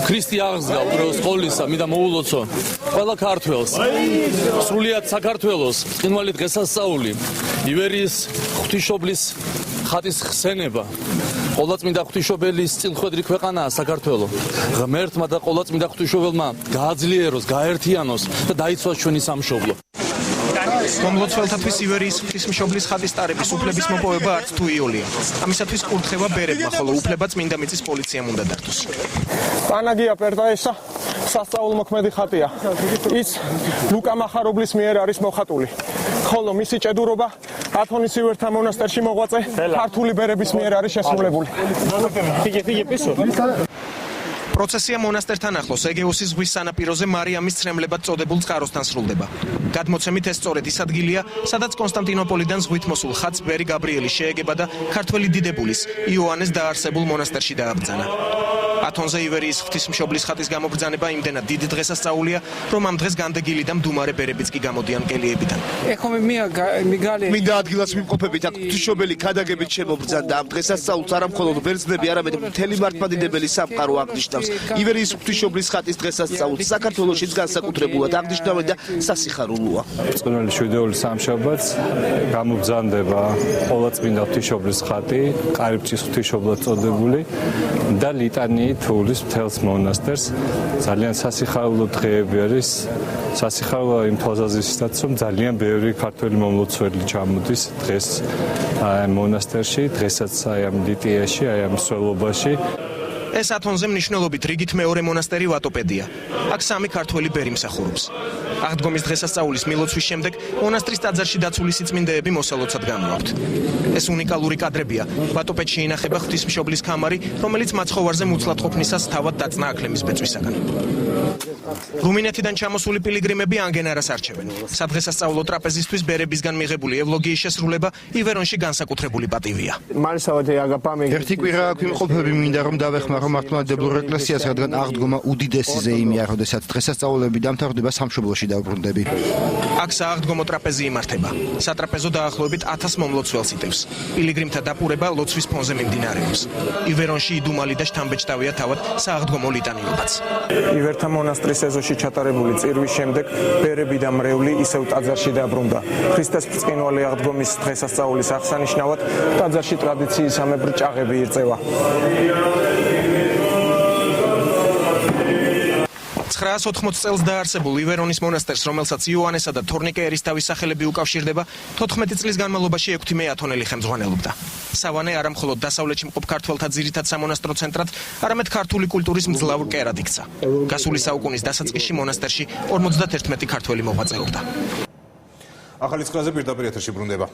ქრისტე აღსგა უბრალოდ ყოვლისა, მინდა მოულოცო ყველა ქართველს. სრულიად საქართველოს ყინვალი დღესასწაული, ივერიის ღვთისმშობლის ხატის ხსენება. ყოვლადწმინდა ღვთისმშობლის წილხვედრი ქვეყანაა საქართველო. ღმერთმა და ყოვლადწმინდა ღვთისმშობელმა გააძლიეროს, გააერთიანოს და დაიცვას ჩვენი სამშობლო. მომლოცველთათვის ივერიის ღვთისმშობლის ხატის ტარების უფლების მოპოვება არც თუ იოლია. ამისათვის კურთხევა ბერებმა, ხოლო უფლება წმინდა მიწის პოლიციამ უნდა დართოს. პანაგია პერტაესა სასწაულმოქმედი ხატია. ის ლუკა მახარობლის მიერ არის მოხატული. ხოლო მისი ჭედურობა ათონის ივერთა მონასტერში მოღვაწე ქართული ბერების მიერ არის შესრულებული. პროცესია მონასტერთან ახლოს ეგეოსის ზღვის სანაპიროზე მარიამის ცრემლებად წოდებულ წყაროსთან სრულდება. გადმოცემით ეს სწორედ ის ადგილია, სადაც კონსტანტინოპოლიდან ზღვით მოსულ ხატს ბერი გაბრიელი შეეგება და ქართველი დიდებულის იოანეს დაარსებულ მონასტერში დააბრძანა. ათონზე ივერიის ღვთისმშობლის ხატის გამობრძანება იმდენად დიდი დღესასწაულია, რომ ამ დღეს განდეგილი და მდუმარე ბერებიც კი გამოდიან კელიებიდან. მინდა ადგილას მიმყოფებით აქ ღვთისმშობელი ქადაგებით შემობრძანდა ამ დღესასწაულს არა მხოლოდ ბერძნები, არამედ მთელი მართლმადიდებელი სამყარო აღნიშნავს. ივერიის ღვთისმშობლის ხატის დღესასწაულს საქართველოშიც განსაკუთრებულად აღნიშნავენ და სასიხარულოა. წვიმელი შვიდეული სამშაბათს გამობრძანდება ყოვლადწმინდა ღვთისმშობლის ხატი, კარიბჭის ღვთისმშობლად წოდებული და ლიტანიით თულის მთელს მონასტერს. ძალიან სასიხარულო დღეები არის. სასიხარულო იმ თვალსაზრისითაც, რომ ძალიან ბევრი ქართველი მომლოცველი ჩამოდის დღეს მონასტერში, დღესაც აი ამ ლიტიაში, აი ამ მსვლელობაში. ეს ათონზე მნიშვნელობით რიგით მეორე მონასტერი ვატოპედია. აქ სამი ქართველი ბერი მსახურობს. აღდგომის დღესასწაულის მილოცვის შემდეგ მონასტრის ტაძარში დაცული სიწმინდეები მოსალოცად გამოაქვთ. ეს უნიკალური კადრებია. ვატოპედში ინახება ღვთისმშობლის ქამარი, რომელიც მაცხოვარზე მუცლად ყოფნისას თავად დაწნა აკლემის ბეწვისაგან. რუმინეთიდან ჩამოსული პილიგრიმები ანგენარას არჩევენ. სადღესასწაულო ტრაპეზისთვის ბერებისგან მიღებული ევლოგიის შესრულება ივერონში განსაკუთრებული პატივია. ერთი კვირა აქ ვიმყოფები, მინდა რომ დავეხმარო მართლმადიდებლურ ეკლესიას, რადგან აღდგომა უდიდესი ზეიმია, როდესაც დღესასწაულები დამთავრდება სამშობლოში დავბრუნდები. აქ სააღდგომო ტრაპეზი იმართება. სატრაპეზო დაახლოებით 1000 მომლოცველს იტევს. პილიგრიმთა დაპურება ლოცვის ფონზე მიმდინარეობს. ივერონში იდუმალი და შთამბეჭდავია თავად სააღდგომო ლიტანიობაც. ივერთა მონასტრის ეზოში ჩატარებული წირვის შემდეგ ბერები და მრევლი ისევ ტაძარში დაბრუნდა. ქრისტეს ბრწყინვალე აღდგომის დღესასწაულის აღსანიშნავად ტაძარში ტრადიციისამებრ ჭაღები ირწევა. 980 წელს დაარსებულ ივერონის მონასტერს, რომელსაც იოანესა და თორნიკე ერისთავის სახელები უკავშირდება, 14 წლის განმავლობაში 6 ათონელი ხელმძღვანელობდა. სავანე არა მხოლოდ დასავლეთში მყოფ ქართველთა ძირითად სამონასტრო ცენტრად, არამედ ქართული კულტურის მძლავრ კერად იქცა. გასული საუკუნის დასაწყისში მონასტერში 51 ქართველი მოღვაწეობდა. ახალი წყლაზე პირდაპირ ეთერში ბრუნდება.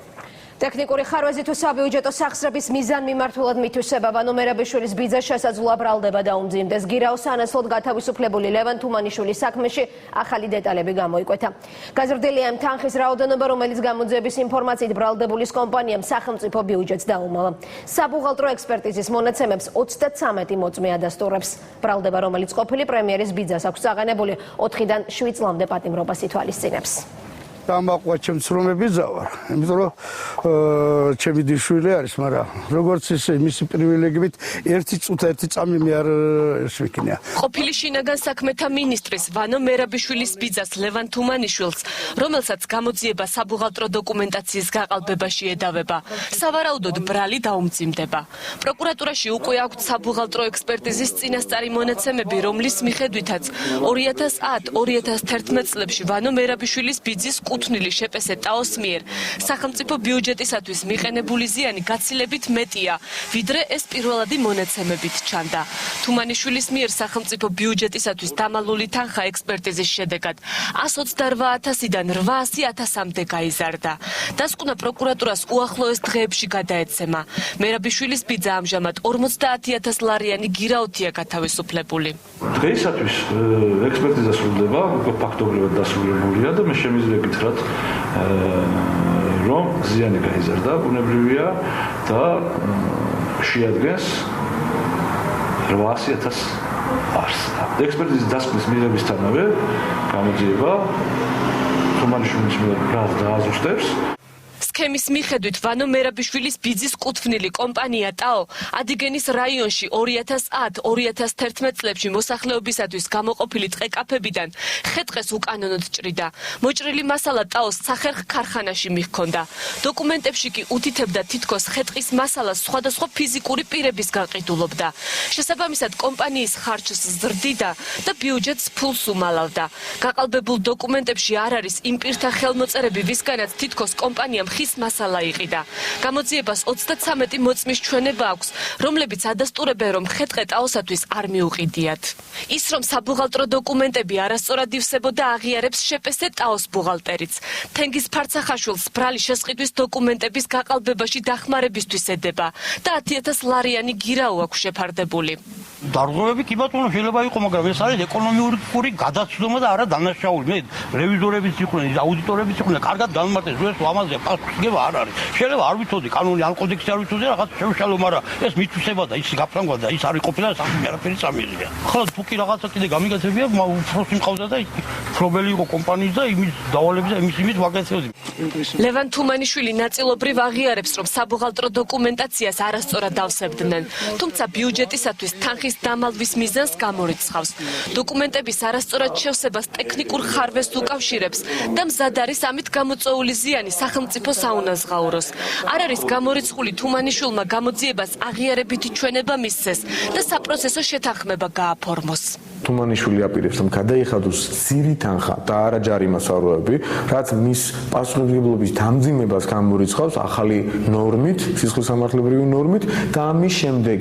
ტექნიკური ხარვეზი თუ საბიუჯეტო სახსრების მიზანმიმართულად მითვისება ვანო მერაბიშვილის ბიძა შესაძლოა ბრალდება დაუმძიმდეს. გირაოს ანასლოდ გათავისუფლებული ლევან თუმანიშვილის საქმეში ახალი დეტალები გამოიკვეთა. გაზრდილია იმ თანხის რაოდენობა, რომელიც გამოძიების ინფორმაციით ბრალდებულის კომპანიამ სახელმწიფო ბიუჯეტს დაუმალა. საბუღალტრო ექსპერტიზის მონაცემებს 33 მოწმე ადასტურებს. ბრალდება, რომელიც ყოფილი პრემიერის ბიძას აქვს აღანებული 4-დან 7 წლამდე პატიმრობას ითვალისწინებს. დამაყვა ჩემს რომები ზავარ, იმიტომ რომ ჩემი დიშვილი არის, მაგრამ როგორც ისე მისი პრივილეგიებით ერთი წუთა ერთი წამი მე არ შეგვიქნია. ყოფილი შინაგან საქმეთა მინისტრის ვანო მერაბიშვილის ბიძას ლევან თუმანიშვილს, რომელსაც გამოძიება საბუღალტრო დოკუმენტაციის გაყალბებაში εδავება, სავარაუდოდ brალი დაუმძიმდება. პროკურატურაში უკვე აქვთ საბუღალტრო ექსპერტიზის წინასწარი მონაცემები, რომლის მიხედვითაც 2010-2011 წლებში ვანო მერაბიშვილის ბიძის კუთვნილი შეპესე ტაოს მიერ სახელმწიფო ბიუჯეტისათვის მიყენებული ზიანი გაცილებით მეტია, ვიდრე ეს პირველადი მონაცემებით ჩანდა. თუმანიშვილის მიერ სახელმწიფო ბიუჯეტისათვის დამალული თანხა ექსპერტიზის შედეგად 128.000-დან 800.000-მდე გაიზარდა. დასკვნა პროკურატურას უახლოეს დღეებში გადაეცემა. მერაბიშვილის ბიძა ამჟამად 50.000 ლარიანი გირაოთია გათავისუფლებული. დღეისათვის ექსპერტიზა სრულდება, უკვე ფაქტობრივად დასრულებულია და მე შემიძლია გითხრათ, რომ ზიანი გაიზარდა, ბუნებრივია და შეადგენს 800.000 არს. ექსპერტიზის დასკვნის მიღებისთანავე გამოძიება თუმანიშვილის მიერ ბრალს დააზუსტებს. სქემის მიხედვით ვანო მერაბიშვილის ბიძის კუთვნილი კომპანია ტაო ადიგენის რაიონში 2010-2011 წლებში მოსახლეობისათვის გამოყოფილი ტყეკაფებიდან ხე-ტყეს უკანონოდ ჭრიდა. მოჭრილი მასალა ტაოს სახერხ ქარხანაში მიჰქონდა. დოკუმენტებში კი უთითებდა თითქოს ხე-ტყის მასალას სხვადასხვა ფიზიკური პირების გაყიდულობდა. შესაბამისად კომპანიის ხარჯს ზრდიდა და ბიუჯეტს ფულს უმალავდა. გაყალბებულ დოკუმენტებში არ არის იმ პირთა ხელმოწერები, ვისგანაც თითქოს კომპანიამ ხის მასალა იყიდა. გამოძიებას 33 მოწმის ჩვენება აქვს, რომლებიც ადასტურებენ, რომ ხე-ტყე ტაოსათვის არ მიუყიდიათ. ის, რომ საბუღალტრო დოკუმენტები არასწორად ივსებოდა, აღიარებს შეპესე ტაოს ბუღალტერიც. თენგიზ ფარცახაშვილს ბრალი შესყიდვის დოკუმენტების გაყალბებაში დახმარებისთვის ედება და 10.000 ლარიანი გირაო აქვს შეფარდებული. დარღვევები კი ბატონო შეიძლება იყო, მაგრამ ეს არის ეკონომიკური გადაცდომა და არა დანაშაული. მე რევიზორებიც იყვნენ, აუდიტორებიც იყვნენ, კარგად განმარტეს, ეს ამაზე პასუხისმგება არ არის. შეიძლება არ ვიცოდი, კანონი ან კოდექსი არ ვიცოდი, რაღაც შევშალო, მაგრამ ეს მითვისება და ის გაფრანგვა და ის არ იყოფილა საქმე არაფერი წამიღია. ახლა თუ კი რაღაცა კიდე გამიგაცებია, უფროსი მყავდა და მფლობელი იყო კომპანიის და იმის დავალების და იმის ვაგაცებდი. ლევან თუმანიშვილი ნაწილობრივ აღიარებს, რომ საბუღალტრო დოკუმენტაციას არასწორად ავსებდნენ, თუმცა ბიუჯეტისათვის თანხის დამალვის მიზანს გამორიცხავს. დოკუმენტების არასწორად შევსებას ტექნიკურ ხარვეს უკავშირებს და მზად არის ამით გამოწვეული ზიანი სახელმწიფო საუნაზღაუროს. არ არის გამორიცხული თუმანიშვილმა გამოძიებას აღიარებითი ჩვენება მისცეს და საპროცესო შეთანხმება გააფორმოს. თუმანიშვილი აპირებს, რომ გადაიხადოს ძირი თანხა და არა ჯარიმა საროები, რაც მის პასუხისმგებლობის დამძიმებას გამორიცხავს ახალი ნორმით, სისხლისამართლებრივი ნორმით და ამის შემდეგ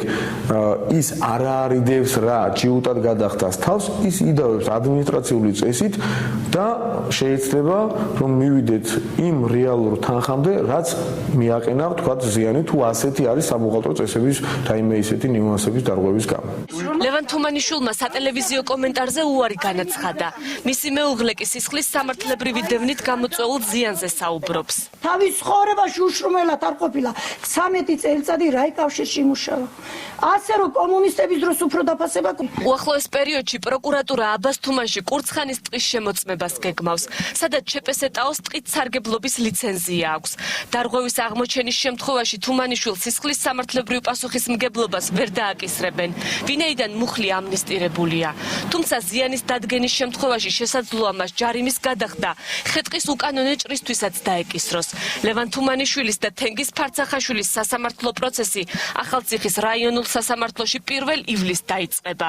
ის არ არიდებს რა ჯიუტად გადახდას თავს, ის იდავებს ადმინისტრაციული წესით და შეიძლება რომ მივიდეთ იმ რეალურ თანხამდე, რაც მიაყენა, თქვა ზიანი თუ ასეთი არის საბუღალტრო წესების რაიმე ისეთი ნიუანსების დარღვევის გამო. ლევან თუმანიშვილმა სატელევიზიო კომენტარზე უარი განაცხადა. მისი მეუღლე კი სისხლის სამართლებრივი დევნით გამოწვეულ ზიანზე საუბრობს. თავის ცხოვრებაში უშრომელად არ ყოფილა 13 წელიწადი რაიკავშირში იმუშავა. ასე რომ კომუნისტების დროს უფრო დაფასება უახლოეს პერიოდში პროკურატურა აბას თუმანში კურცხანის ტყის შემოწმებას გეგმავს, სადაც შეპესე ტაოს ტყით სარგებლობის ლიცენზია აქვს. დარღვევის აღმოჩენის შემთხვევაში თუმანიშვილს სისხლის სამართლებრივ პასუხისმგებლობას ვერ დააკისრებენ, ვინაიდან მუხლი ამნისტირებულია. თუმცა ზიანის დადგენის შემთხვევაში შესაძლოა მას ჯარიმის გადახდა, ხე-ტყის უკანონო ჭრისთვისაც დაეკისროს. ლევან თუმანიშვილის და თენგიზ ფარცახაშვილის სასამართლო პროცესი ახალციხის რაიონულ სასამართლოში 1 ივლისს დაიწყება.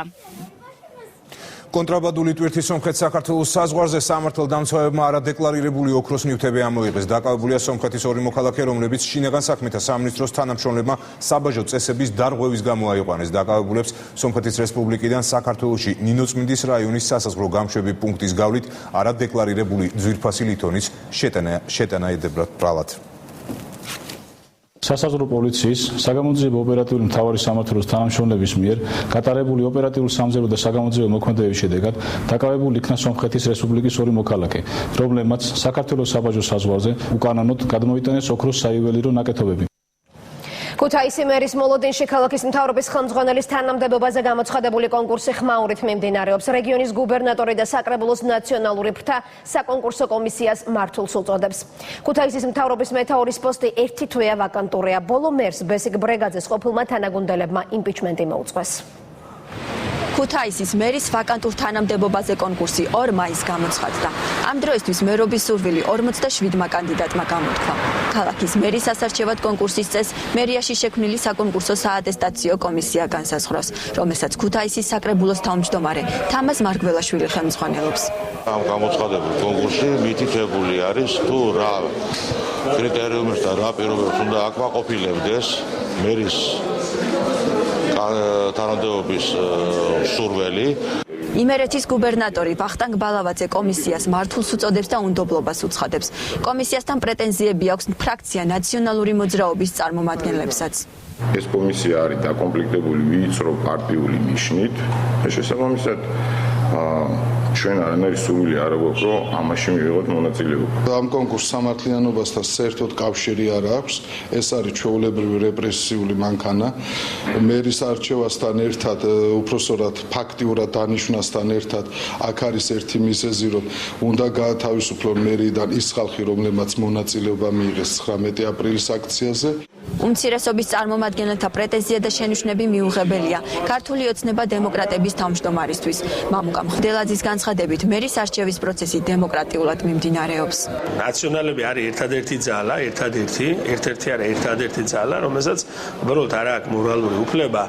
კონტრაბანდული ტვირთის სომხეთ საქართველოს საზღვარზე სამართალდამცავებმა არადეკლარირებული ოქროს ნივთები ამოიღეს. დაკავებულია სომხეთის 2 მოქალაქე, რომლებიც შინაგან საქმეთა სამინისტროს თანამშრომლებმა საბაჟო წესების დარღვევის გამო აიყვანეს. დაკავებულებს სომხეთის რესპუბლიკიდან საქართველოში ნინოწმინდის რაიონის სასაზღვრო გამშვები პუნქტის გავლით არადეკლარირებული ძვირფასი ლითონის შეტანა ედებათ ბრალად. სასაზღვრო პოლიციის საგამოძიებო ოპერატიული მთავარი სამმართველოს თანამშრომლების მიერ გატარებული ოპერატიული სამზარეულო და საგამოძიებო მოქმედებების შედეგად დაკავებული იქნა სომხეთის რესპუბლიკის 2 მოქალაქე, რომლებმაც საქართველოს საბაჟო საზღვარზე უკანონოდ გადმოიტანეს ოქროს საიუველირო ნაკეთობები. ქუთაისი მერის მოლოდინში ქალაქის მთავრობის ხელმძღვანელის თანამდებობაზე გამოცხადებული კონკურსი ხმაურით მიმდინარეობს. რეგიონის გუბერნატორი და საკრებულოს ნაციონალური ფრთა საკონკურსო კომისიას მართულს უწოდებს. ქუთაისის მთავრობის მეთაურის პოსტი ერთი თვეა ვაკანტურია. ბოლო მერს ბესიკ ბრეგაძეს ყოფილმა თანაგუნდელებმა იმპიჩმენტი მოუწყვეს. ქუთაისის მერის ვაკანტურ თანამდებობაზე კონკურსი 2 მაისს გამოცხადდა. ამ დროისთვის მერობის სურვილი 47-მა კანდიდატმა გამოთქვა. ქალაქის მერის ასარჩევად კონკურსის წესს მერიაში შექმნილი საკონკურსო საატესტაციო კომისია განსაზღვრავს, რომელსაც ქუთაისის საკრებულოს თავმჯდომარე თამაზ მარგველაშვილი ხელმძღვანელობს. ამ გამოცხადებულ კონკურსში მითითებული არის თუ რა კრიტერიუმებს და რა პირობებს უნდა აკმაყოფილებდეს მერის თანამდებობის სურველი. იმერეთის გუბერნატორი ვახტანგ ბალავაძე კომისიას მართულს უწოდებს და უნდობლობას უცხადებს. კომისიასთან პრეტენზიები აქვს ფრაქცია ნაციონალური მოძრაობის წარმომადგენლებსაც. ეს კომისია არის დაკომპლექტებული ვიწრო პარტიული ნიშნით. შესაბამისად ჩვენ არანაირი სურვილი არ აქვს, რომ ამაში მივიღოთ მონაწილეობა. ამ კონკურს სამართლიანობასთან საერთოდ კავშირი არ აქვს. ეს არის ჩვეულებრივი რეპრესიული მანქანა. მერის არჩევასთან ერთად, უпроსორად ფაქტიურად დანიშვნასთან ერთად, აქ არის ერთი მიზეზი, რომ უნდა გაათავისუფლონ მერიდან ის ხალხი, რომლებმაც მონაწილეობა მიიღეს 19 აპრილის აქციაზე. უმცირესობის წარმომადგენელთა პრეტენზია და შენიშვნები მიუღებელია ქართული ოცნება დემოკრატების თავმჯდომარისთვის. მამუკა მხდელაძის განცხადებით, მერის არჩევის პროცესი დემოკრატიულად მიმდინარეობს. ნაციონალები არის ერთადერთი ძალა, ერთ-ერთი არა ერთადერთი ძალა, რომელსაც უბრალოდ არ აქვს მორალური უფლება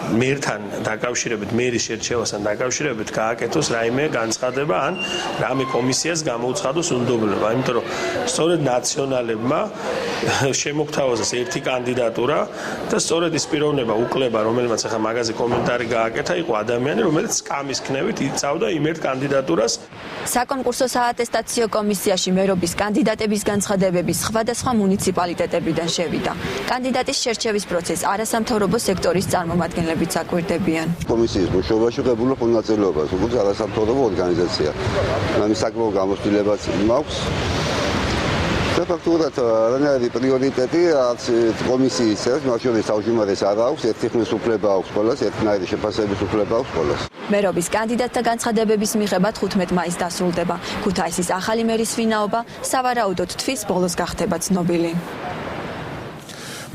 მერთან დაკავშირებით, მერის შერჩევასთან დაკავშირებით გააკეთოს რაიმე განცხადება ან რამე კომისიას გამოუცხადოს უნდობლობა, იმიტომ რომ სწორედ ნაციონალებმა შემოგთავაზეს ერთი კანდიდატურა და სწორედ ის პიროვნება უკლება, რომელმაც ახლა მაგაზე კომენტარი გააკეთა, იყო ადამიანი, რომელიც სკამის ქნევით იწავდა იმ ერთ კანდიდატურას. საკონკურსო საატესტაციო კომისიაში მერობის კანდიდატების განცხადებები სხვადასხვა მუნიციპალიტეტებიდან შევიდა. კანდიდატის შერჩევის პროცესს არასამთავრობო სექტორის წარმომადგენლებიც აკვირდებიან. კომისიის მუშაობაში ღებულობ მონაწილეობას, როგორც არასამთავრობო ორგანიზაცია. ამის საკმაო გამოცდილებაც მაქვს. ფაქტურად რანაირი პრიორიტეტი რაც კომისიის წევრს მათ შორის თავმჯდომარეს არ აქვს, ერთი ხმის უფლება აქვს ყველას, ერთნაირი შეფასების უფლება აქვს ყველას. მერობის კანდიდატთა განცხადებების მიღება 15 მაისს დასრულდება. ქუთაისის ახალი მერის ვინაობა სავარაუდოდ თვის ბოლოს გახდება ცნობილი.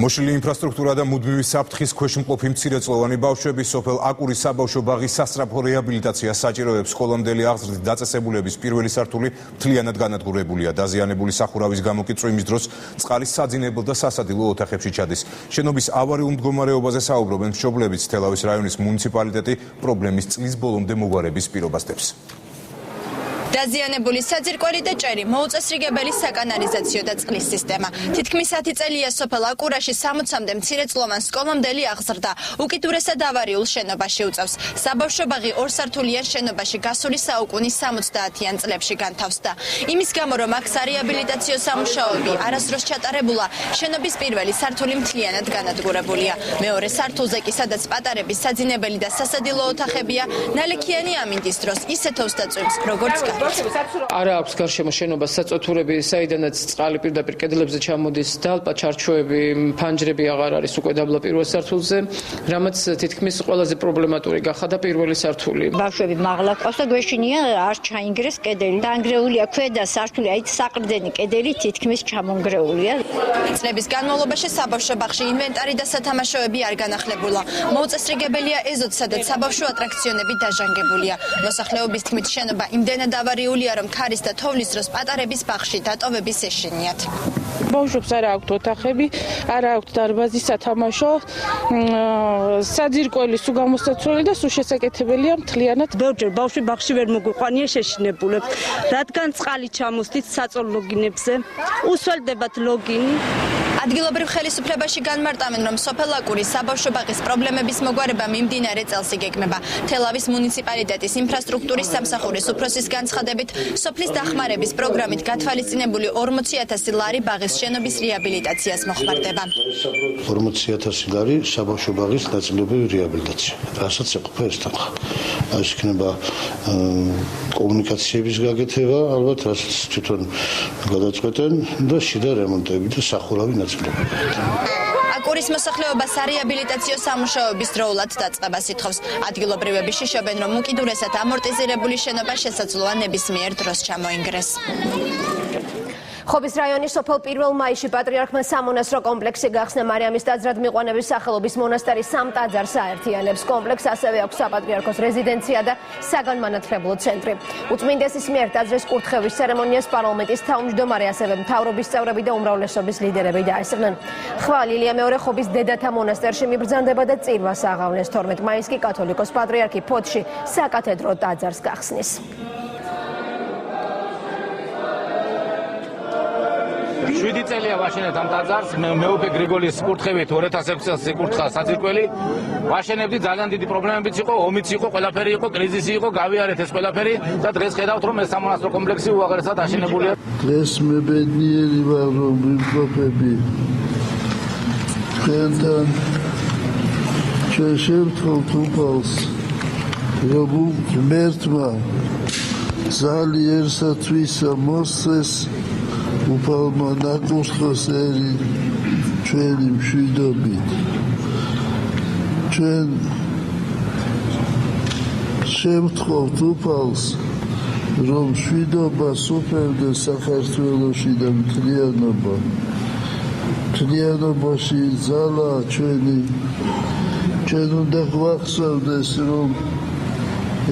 მოშლილი ინფრასტრუქტურა და მუდმივი საფრთხის ქვეშ მყოფი მცირეწლოვანი ბავშვები სოფელ აკურის საბავშვო ბაღის სასწრაფო რეაბილიტაციას საჭიროებს. სკოლამდელი აღზრდის დაწესებულების პირველი სართული მთლიანად განადგურებულია. დაზიანებული სახურავის გამო კი წვიმის დროს წყალის საძინებელ და სასადილო ოთახებში ჩადის. შენობის ავარიულ მდგომარეობაზე საუბრობენ მშობლებიც. თელავის რაიონის მუნიციპალიტეტი პრობლემის წლის ბოლომდე მოგვარების პირობას დებს. დაზიანებული საძირკველი და ჭერი, მოუწესრიგებელი საკანალიზაციო და წყლის სისტემა. თითქმის 10 წელია სოფელ აკურაში 60-მდე მცირეწლოვან სკოლამდელი აღზრდა უკიდურესად ავარიულ შენობაში უწევს. საბავშვო ბაღი 2 სართულიან შენობაში გასული საუკუნის 70-იან წლებში განთავსდა. იმის გამო, რომ აქ სარეაბილიტაციო სამუშაოები არასდროს ჩატარებულა, შენობის პირველი სართული მთლიანად განადგურებულია. მეორე სართულზე კი, სადაც პატარების საძინებელი და სასადილო ოთახებია, ნალექიანი ამინდის დროს ისეთავს და წვიმს, როგორც არა აქვს გარშემო შენობას საწოთურები, საიდანაც წყალი პირდაპირ კედლებზე ჩამოდის, დალპა ჩარჩოები, ფანჯრები აღარ არის უკვე დაბლა პირველ სართულზე, რამაც თითქმის ყველაზე პრობლემატური გახადა პირველი სართული. ბავშვები მაღლა ყავს და გვეშინია არ ჩაინგრეს კედელი. დაანგრეულია ქვედა სართული, აი საყრდენი კედელი თითქმის ჩამონგრეულია. წლების განმავლობაში საბავშვო ბაღში ინვენტარი და სათამაშოები არ განახლებულა. მოუწესრიგებელია ეზოთ, სადაც საბავშვო ატრაქციონები დაჟანგებულია. მოსახლეობის თქმით, შენობა იმდენად ავარიულია, რომ ქარის და თოვლის დროს პატარების ბაღში დატოვების ეშინიათ. ბავშვებს არა აქვთ ოთახები, არა აქვთ დარბაზი სათამაშო, საძირკველი სულ გამოსაცვლელი და სულ შესაკეთებელია მთლიანად. ბევრჯერ ბავშვი ბაღში ვერ მოგვიყვანია შეშინებულებს, რადგან წყალი ჩამოსდით საწოლ ლოგინებზე, უსველდებათ ლოგინი. ადგილობრივ ხელისუფლებაში განმარტავენ, რომ სოფელ ლაკურის საბავშვო ბაღის პრობლემების მოგვარება მიმდინარე წელს იგეგმება. თელავის მუნიციპალიტეტის ინფრასტრუქტურის სამსახურის უფროსის განცხადებით, სოფლის დახმარების პროგრამით გათვალისწინებული 40,000 ლარი ბაღის შენობის რეაბილიტაციას მოხმარდება. 40,000 ლარი საბავშვო ბაღის ნაწილობრივი რეაბილიტაცია. რასაც ეყოფა ეს თანხა. ეს იქნება კომუნიკაციების გაკეთება, ალბათ რასაც თვითონ გადაწყვეტენ და შიდა რემონტები და სახურავი ნაწილობრივი. აკურის მოსახლეობა სარეაბილიტაციო სამუშაოების დროულად დაწყებას ითხოვს. ადგილობრივები შიშობენ, რომ უკიდურესად ამორტიზირებული შენობა შესაძლოა ნებისმიერ დროს ჩამოინგრეს. ხობის რაიონის სოფელ 1 მაისში პატრიარქმა სამონასტრო კომპლექსი გახსნა. მარიამის ტაძრად მიყვანების სახელობის მონასტერი 3 ტაძარს აერთიანებს. კომპლექსს ასევე აქვს საპატრიარქოს რეზიდენცია და საგანმანათლებლო ცენტრი. უწმინდესის მიერ ტაძრის კურთხევის ცერემონიას პარლამენტის თავმჯდომარე, ასევე მთავრობის წევრები და უმრავლესობის ლიდერები დაესწრნენ. ხვალ ილია მეორე ხობის დედათა მონასტერში მიბრძანდება და წირვას აღავლენს. 12 მაისს კი კათოლიკოს პატრიარქი ფოთში საკათედრო ტაძარს გახსნის. 7 წელია ვაშენებთ ამ ტაძარს. მეუფე გრიგოლის კურთხევით 2006 წელს იკურთხა საძირკველი. ვაშენებდი, ძალიან დიდი პრობლემებიც იყო, ომიც იყო, ყველაფერი იყო, კრიზისი იყო, გავიარეთ ეს ყველაფერი და დღეს ხედავთ, რომ ეს სამონასტრო კომპლექსი უაღრესად აშენებულია. დღეს მებედნიერი ვარ, რომ ვიმყოფები თქვენთან. ჩვენ შევთხოვთ უფალს, რომ ღმერთმა ძალიერსათვისა მოსცეს უფალმა ნაკურთხოს ერი ჩვენი მშვიდობით. ჩვენ შევთხოვთ უფალს, რომ მშვიდობას უფევდეს საქართველოში და მთლიანობა. მთლიანობაში ძალა ჩვენი. ჩვენ უნდა გვახსოვდეს, რომ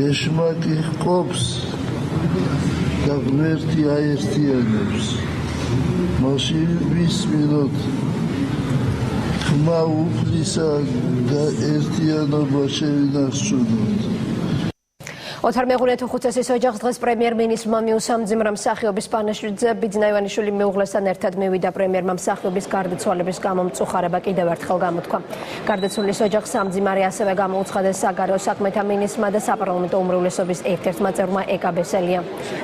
ეშმაკი ჰყოფს და ღმერთი აერთიანებს. მაშინ ვისმინოთ ხმა უფლისა და ერთიანობა შევინარჩუნოთ. ოთარ მეღუნე-თუხუცესის ოჯახს დღეს პრემიერ-მინისტრმა მიუსამძიმრა. მსახიობის პანაშვიდზე ბიძინა ივანიშვილი მეუღლესთან ერთად მივიდა. პრემიერმა მსახიობის გარდაცვალების გამო მწუხარება კიდევ ერთხელ გამოთქვა. გარდაცვლილის ოჯახს სამძიმარე ასევე გამოუცხადეს საგარეო საქმეთა მინისტრმა და საპარლამენტო უმრავლესობის ერთ-ერთმა წევრმა ეკა ბესელია.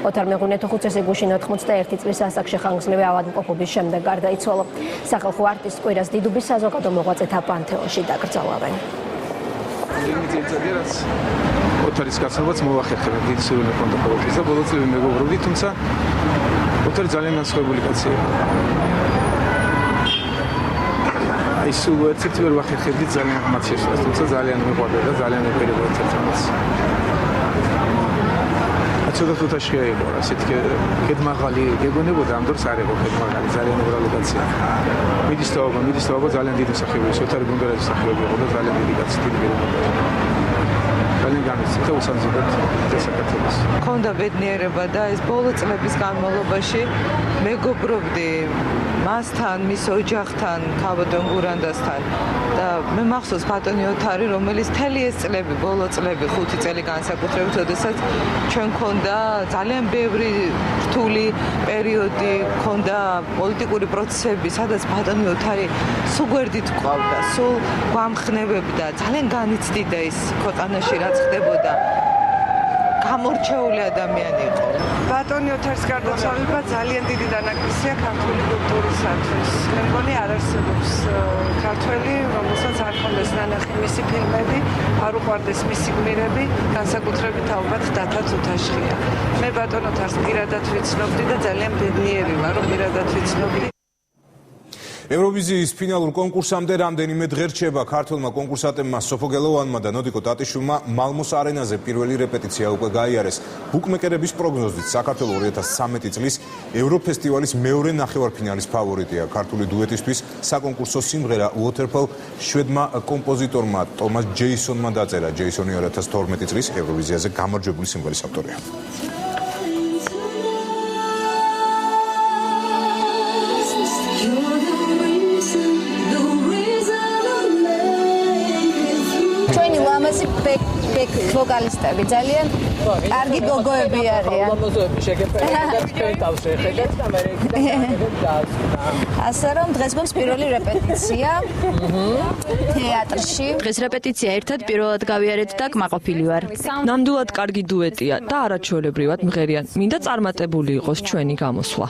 ოთარ მეღუნე-თუხუცესი გუშინ 91 წლის ასაკში ხანგრძლივი ავადმყოფობის შემდეგ გარდაიცვალა. სახალხო არტისტ კვირას დიდუბის საზოგადო მოღვაწეთა პანთეონში დაკრძალავენ. ოთარის გაცნობაც მოვახერხებთ, დიდი სურვილი მქონდა ყოველთვის და ბოლო წლები მეგობრობდი, თუმცა ოთარი ძალიან განსხვავებული კაცია. აი სულ ერთ-ერთი ვერ ვახერხებდი ძალიან მათ შეშლას, თუმცა ძალიან მეყვარდა და ძალიან მეფერება ერთ-ერთმანეთს. ცოტა თუთაშია იყო, ასეთ კედმაღალი გეგონებოდა, ამ დროს არ იყო კედმაღალი, ძალიან უბრალო კაცია. მიდის თაობა ძალიან დიდი მსახიობია, ოთარი გუნდერაძის მსახიობი იყო და ძალიან დიდი კაცი, დიდი გეგმება. ძალიან განიცდიდა უსამძიმრად საქართველოს. მქონდა ბედნიერება და ეს ბოლო წლების განმავლობაში მეგობრობდი მასთან, მის ოჯახთან, ქალბატონ გურანდასთან და მე მახსოვს ბატონი ოთარი, რომელიც მთელი ეს წლები, ბოლო წლები, 5 წელი განსაკუთრებით, როდესაც ჩვენ მქონდა ძალიან ბევრი რთული პერიოდი, მქონდა პოლიტიკური პროცესები, სადაც ბატონი ოთარი სულ გვერდით ყავდა, სულ გვამხნევებდა, ძალიან განიცდიდა ის ქვეყანაში რაც ხდებოდა. გამორჩეული ადამიანი იყო. ბატონი ოთარის გარდაცვალება ძალიან დიდი დანაკლისია ქართული კულტურისათვის. მე მგონი არ არსებობს ქართველი, რომელსაც არ ჰქონდეს ნანახი მისი ფილმები, არ უყვარდეს მისი გმირები, განსაკუთრებით ალბათ დათა ცუთაშხია. მე ბატონ ოთარს პირადად ვიცნობდი და ძალიან ბედნიერი ვარ, რომ პირადად ვიცნობდი. ევროვიზიის ფინალურ კონკურსამდე რამდენიმე დღე რჩება. ქართველმა კონკურსანტებმა სოფო გელოვანმა და ნოდიკო ტატიშვილმა მალმოს არენაზე პირველი რეპეტიცია უკვე გაიარეს. ბუკმეკერების პროგნოზით საქართველო 2013 წლის ევროფესტივალის მეორე ნახევარფინალის ფავორიტია. ქართული დუეტისთვის საკონკურსო სიმღერა Waterfall შვედმა კომპოზიტორმა ტომას ჯეისონმა დაწერა. ჯეისონი 2012 წლის ევროვიზიაზე გამარჯვებული სიმღერის ავტორია. ვოკალისტები ძალიან კარგი გოგოები არიან. ასე რომ დღეს გვაქვს პირველი რეპეტიცია თეატრში. დღეს რეპეტიცია ერთად პირველად გავიარეთ და კმაყოფილი ვარ. ნამდვილად კარგი დუეტია და არაჩვეულებრივად მღერიან. მინდა წარმატებული იყოს ჩვენი გამოსვლა.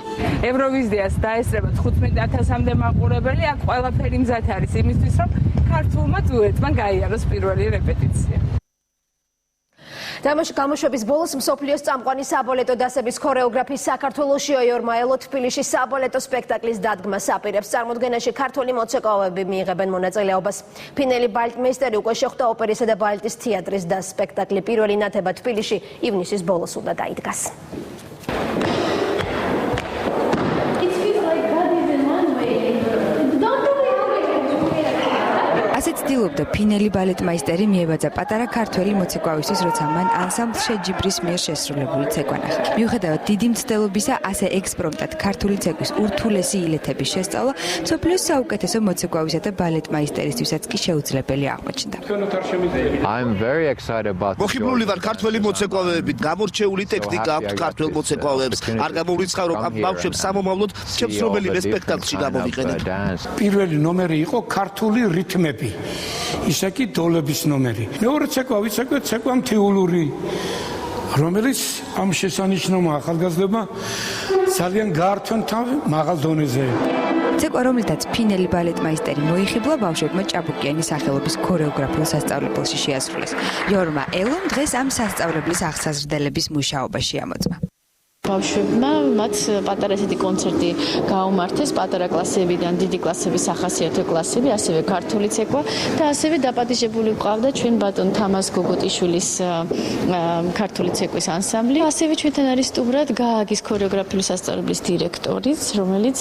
ევროვიზიას დაესწრება 15,000-მდე მაყურებელი, აქ ყველაფერი მზად არის იმისთვის, რომ ქართულმა დუეტმა გაიაროს პირველი რეპეტიცია. გამოშვების ბოლოს მსოფლიოს წამყვანი საბალეტო დასების ქორეოგრაფი საქართველოში იორმაელო თბილისში საბალეტო სპექტაკლის დადგმას აპირებს. წარმოდგენაში ქართული მოცეკვავეები მიიღებენ მონაწილეობას. ფინელი ბალეტმეისტერი უკვე შეხვდა ოპერისა და ბალეტის თეატრის და სპექტაკლი პირველი ნათება თბილისში ივნისის ბოლოს უნდა დაიდგას. ასეც ცდილობდა ფინელი ბალეტმაისტერი მიებაძა პატარა ქართველი მოცეკვავისთვის, როცა მან ანსამბლ შეჯიბრის მიერ შესრულებული ცეკვა ნახა. მიუხედავად დიდი მცდელობისა, ასე ექსპრომტად ქართული ცეკვის ურთულესი ილეთების შესწავლა მსოფლიოს საუკეთესო მოცეკვავისა და ბალეტმაისტერისთვისაც კი შეუძლებელი აღმოჩნდა. მოხიბლული ვარ ქართველი მოცეკვავეებით, გამორჩეული ტექნიკა აქვს ქართველ მოცეკვავეებს. არ გამოვრიცხავ, რომ ამ ბავშვებს სამომავლოდ ჩემს რომელიმე სპექტაკლში გამოვიყენებ. პირველი ნომერი იყო ქართული რითმები. ისე კი დოლების ნომერი. მეორე ცეკვა ვიცეკვეთ, ცეკვა მთიულური, რომელიც ამ შესანიშნავმა ახალგაზრდებმა ძალიან გაართვენ თავი მაღალ დონეზე. ცეკვა, რომელთაც ფინელი ბალეტმაისტერი მოიხიბლა, ბავშვებმა ჭაბუკიანის სახელობის ქორეოგრაფიულ სასწავლებელში შეასრულეს. იორმა ელომ დღეს ამ სასწავლებლის აღსაზრდელების მუშაობაში ამოწმა. ბავშვებმა მათ პატარა ესეთი კონცერტი გაუმართეს პატარა კლასებიდან დიდი კლასების ახასიათო კლასები, ასევე ქართული ცეკვა და ასევე დაპატიჟებული ყავდა ჩვენ ბატონ თამაზ გოგოტიშვილის ქართული ცეკვის ანსამბლი. ასევე ჩვენთან არის სტუბრად გააგის ქორეოგრაფიული სასწავლებლის დირექტორიც, რომელიც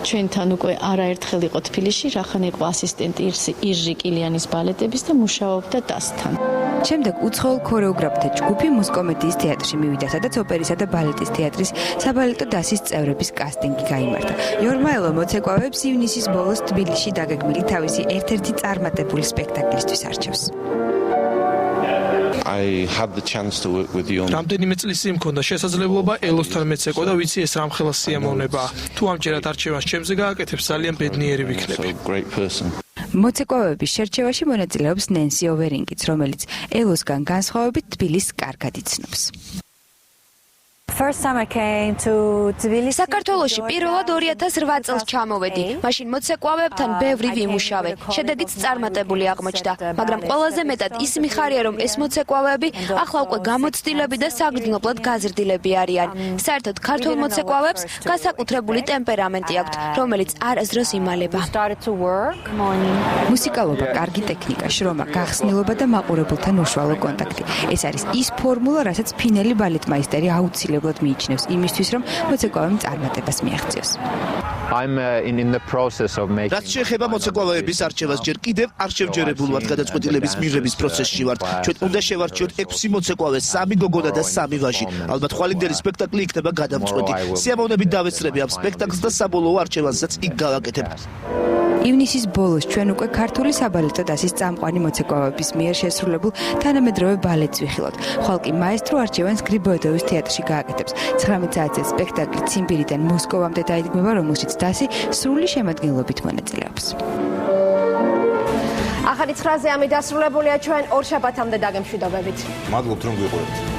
ჩვენთან უკვე არაერთხელ იყო თბილისში, რახან იყო ასისტენტი ირჟი კილიანის ბალეტების და მუშაობდა დასთან. შემდეგ უცხოელ ქორეოგრაფთა ჯგუფი მუსკომედიის თეატრში მივიდა, სადაც ოპერისა და ბალეტის თეატრის საბალეტო დასის წევრების კასტინგი გაიმართა. იორმაელო მოცეკვავეებს ივნისის ბოლოს თბილისში დაგეგმილი თავისი ერთ-ერთი წარმატებული სპექტაკლისთვის არჩევს. რამდენიმე წლის წინ მქონდა შესაძლებლობა ელოსთან მეცეკვა და ვიცი ეს რამხელა სიამოვნებაა. თუ ამჯერად არჩევას ჩემზე გააკეთებს, ძალიან ბედნიერი ვიქნები. მოცეკვავეების შერჩევაში მონაწილეობს ნენსი ოვერინგიც, რომელიც ელოსგან განსხვავებით თბილისს კარგად იცნობს. საქართველოში პირველად 2008 წელს ჩამოვედი. მაშინ მოცეკვავეებთან ბევრი ვიმუშავე. შედეგიც წარმატებული აღმოჩნდა, მაგრამ ყველაზე მეტად ის მიხარია, რომ ეს მოცეკვავეები ახლა უკვე გამოცდილები და საგრძნობლად გაზრდილები არიან. საერთოდ ქართულ მოცეკვავეებს განსაკუთრებული ტემპერამენტი აქვთ, რომელიც არასდროს იმალება. მუსიკალობა, კარგი ტექნიკა, შრომა, გახსნილობა და მაყურებელთან უშუალო კონტაქტი. ეს არის ის ფორმულა, რასაც ფინელი ბალეტმაისტერი აუცილებლად მიიჩნევს იმისთვის, რომ მოცეკვავემ წარმატებას მიაღწიოს. რაც შეეხება მოცეკვავეების არჩევას, ჯერ კიდევ არ შევჯერებულ ვართ გადაწყვეტილების მიღების პროცესში ვართ. ჩვენ უნდა შევარჩიოთ 6 მოცეკვავე, 3 გოგონა და 3 ვაჟი. ალბათ ხვალინდელი სპექტაკლი იქნება გადამწყვეტი. სიამოვნებით დავეცრები ამ სპექტაკლს და საბოლოო არჩევანსაც იქ გავაკეთებ. ივნისის ბოლოს ჩვენ უკვე ქართული საბალეტო დასის წამყვანი მოცეკვავეების მიერ შესრულებულ თანამედროვე ბალეტს ვიხილავთ. ხვალ კი მაესტრო არჩევანს გრიბოედოვის თეატრში გააკეთებს. 19 საათზე სპექტაკლი ციმბირიდან მოსკოვამდე დაიდგმება, რომელშიც დასი სრული შემადგენლობით მონაწილეობს. ახალი 9-ზე ამი დასრულებულია, ჩვენ ორ შაბათამდე დაგემშვიდობებით. მადლობთ რომ გვიყურებთ.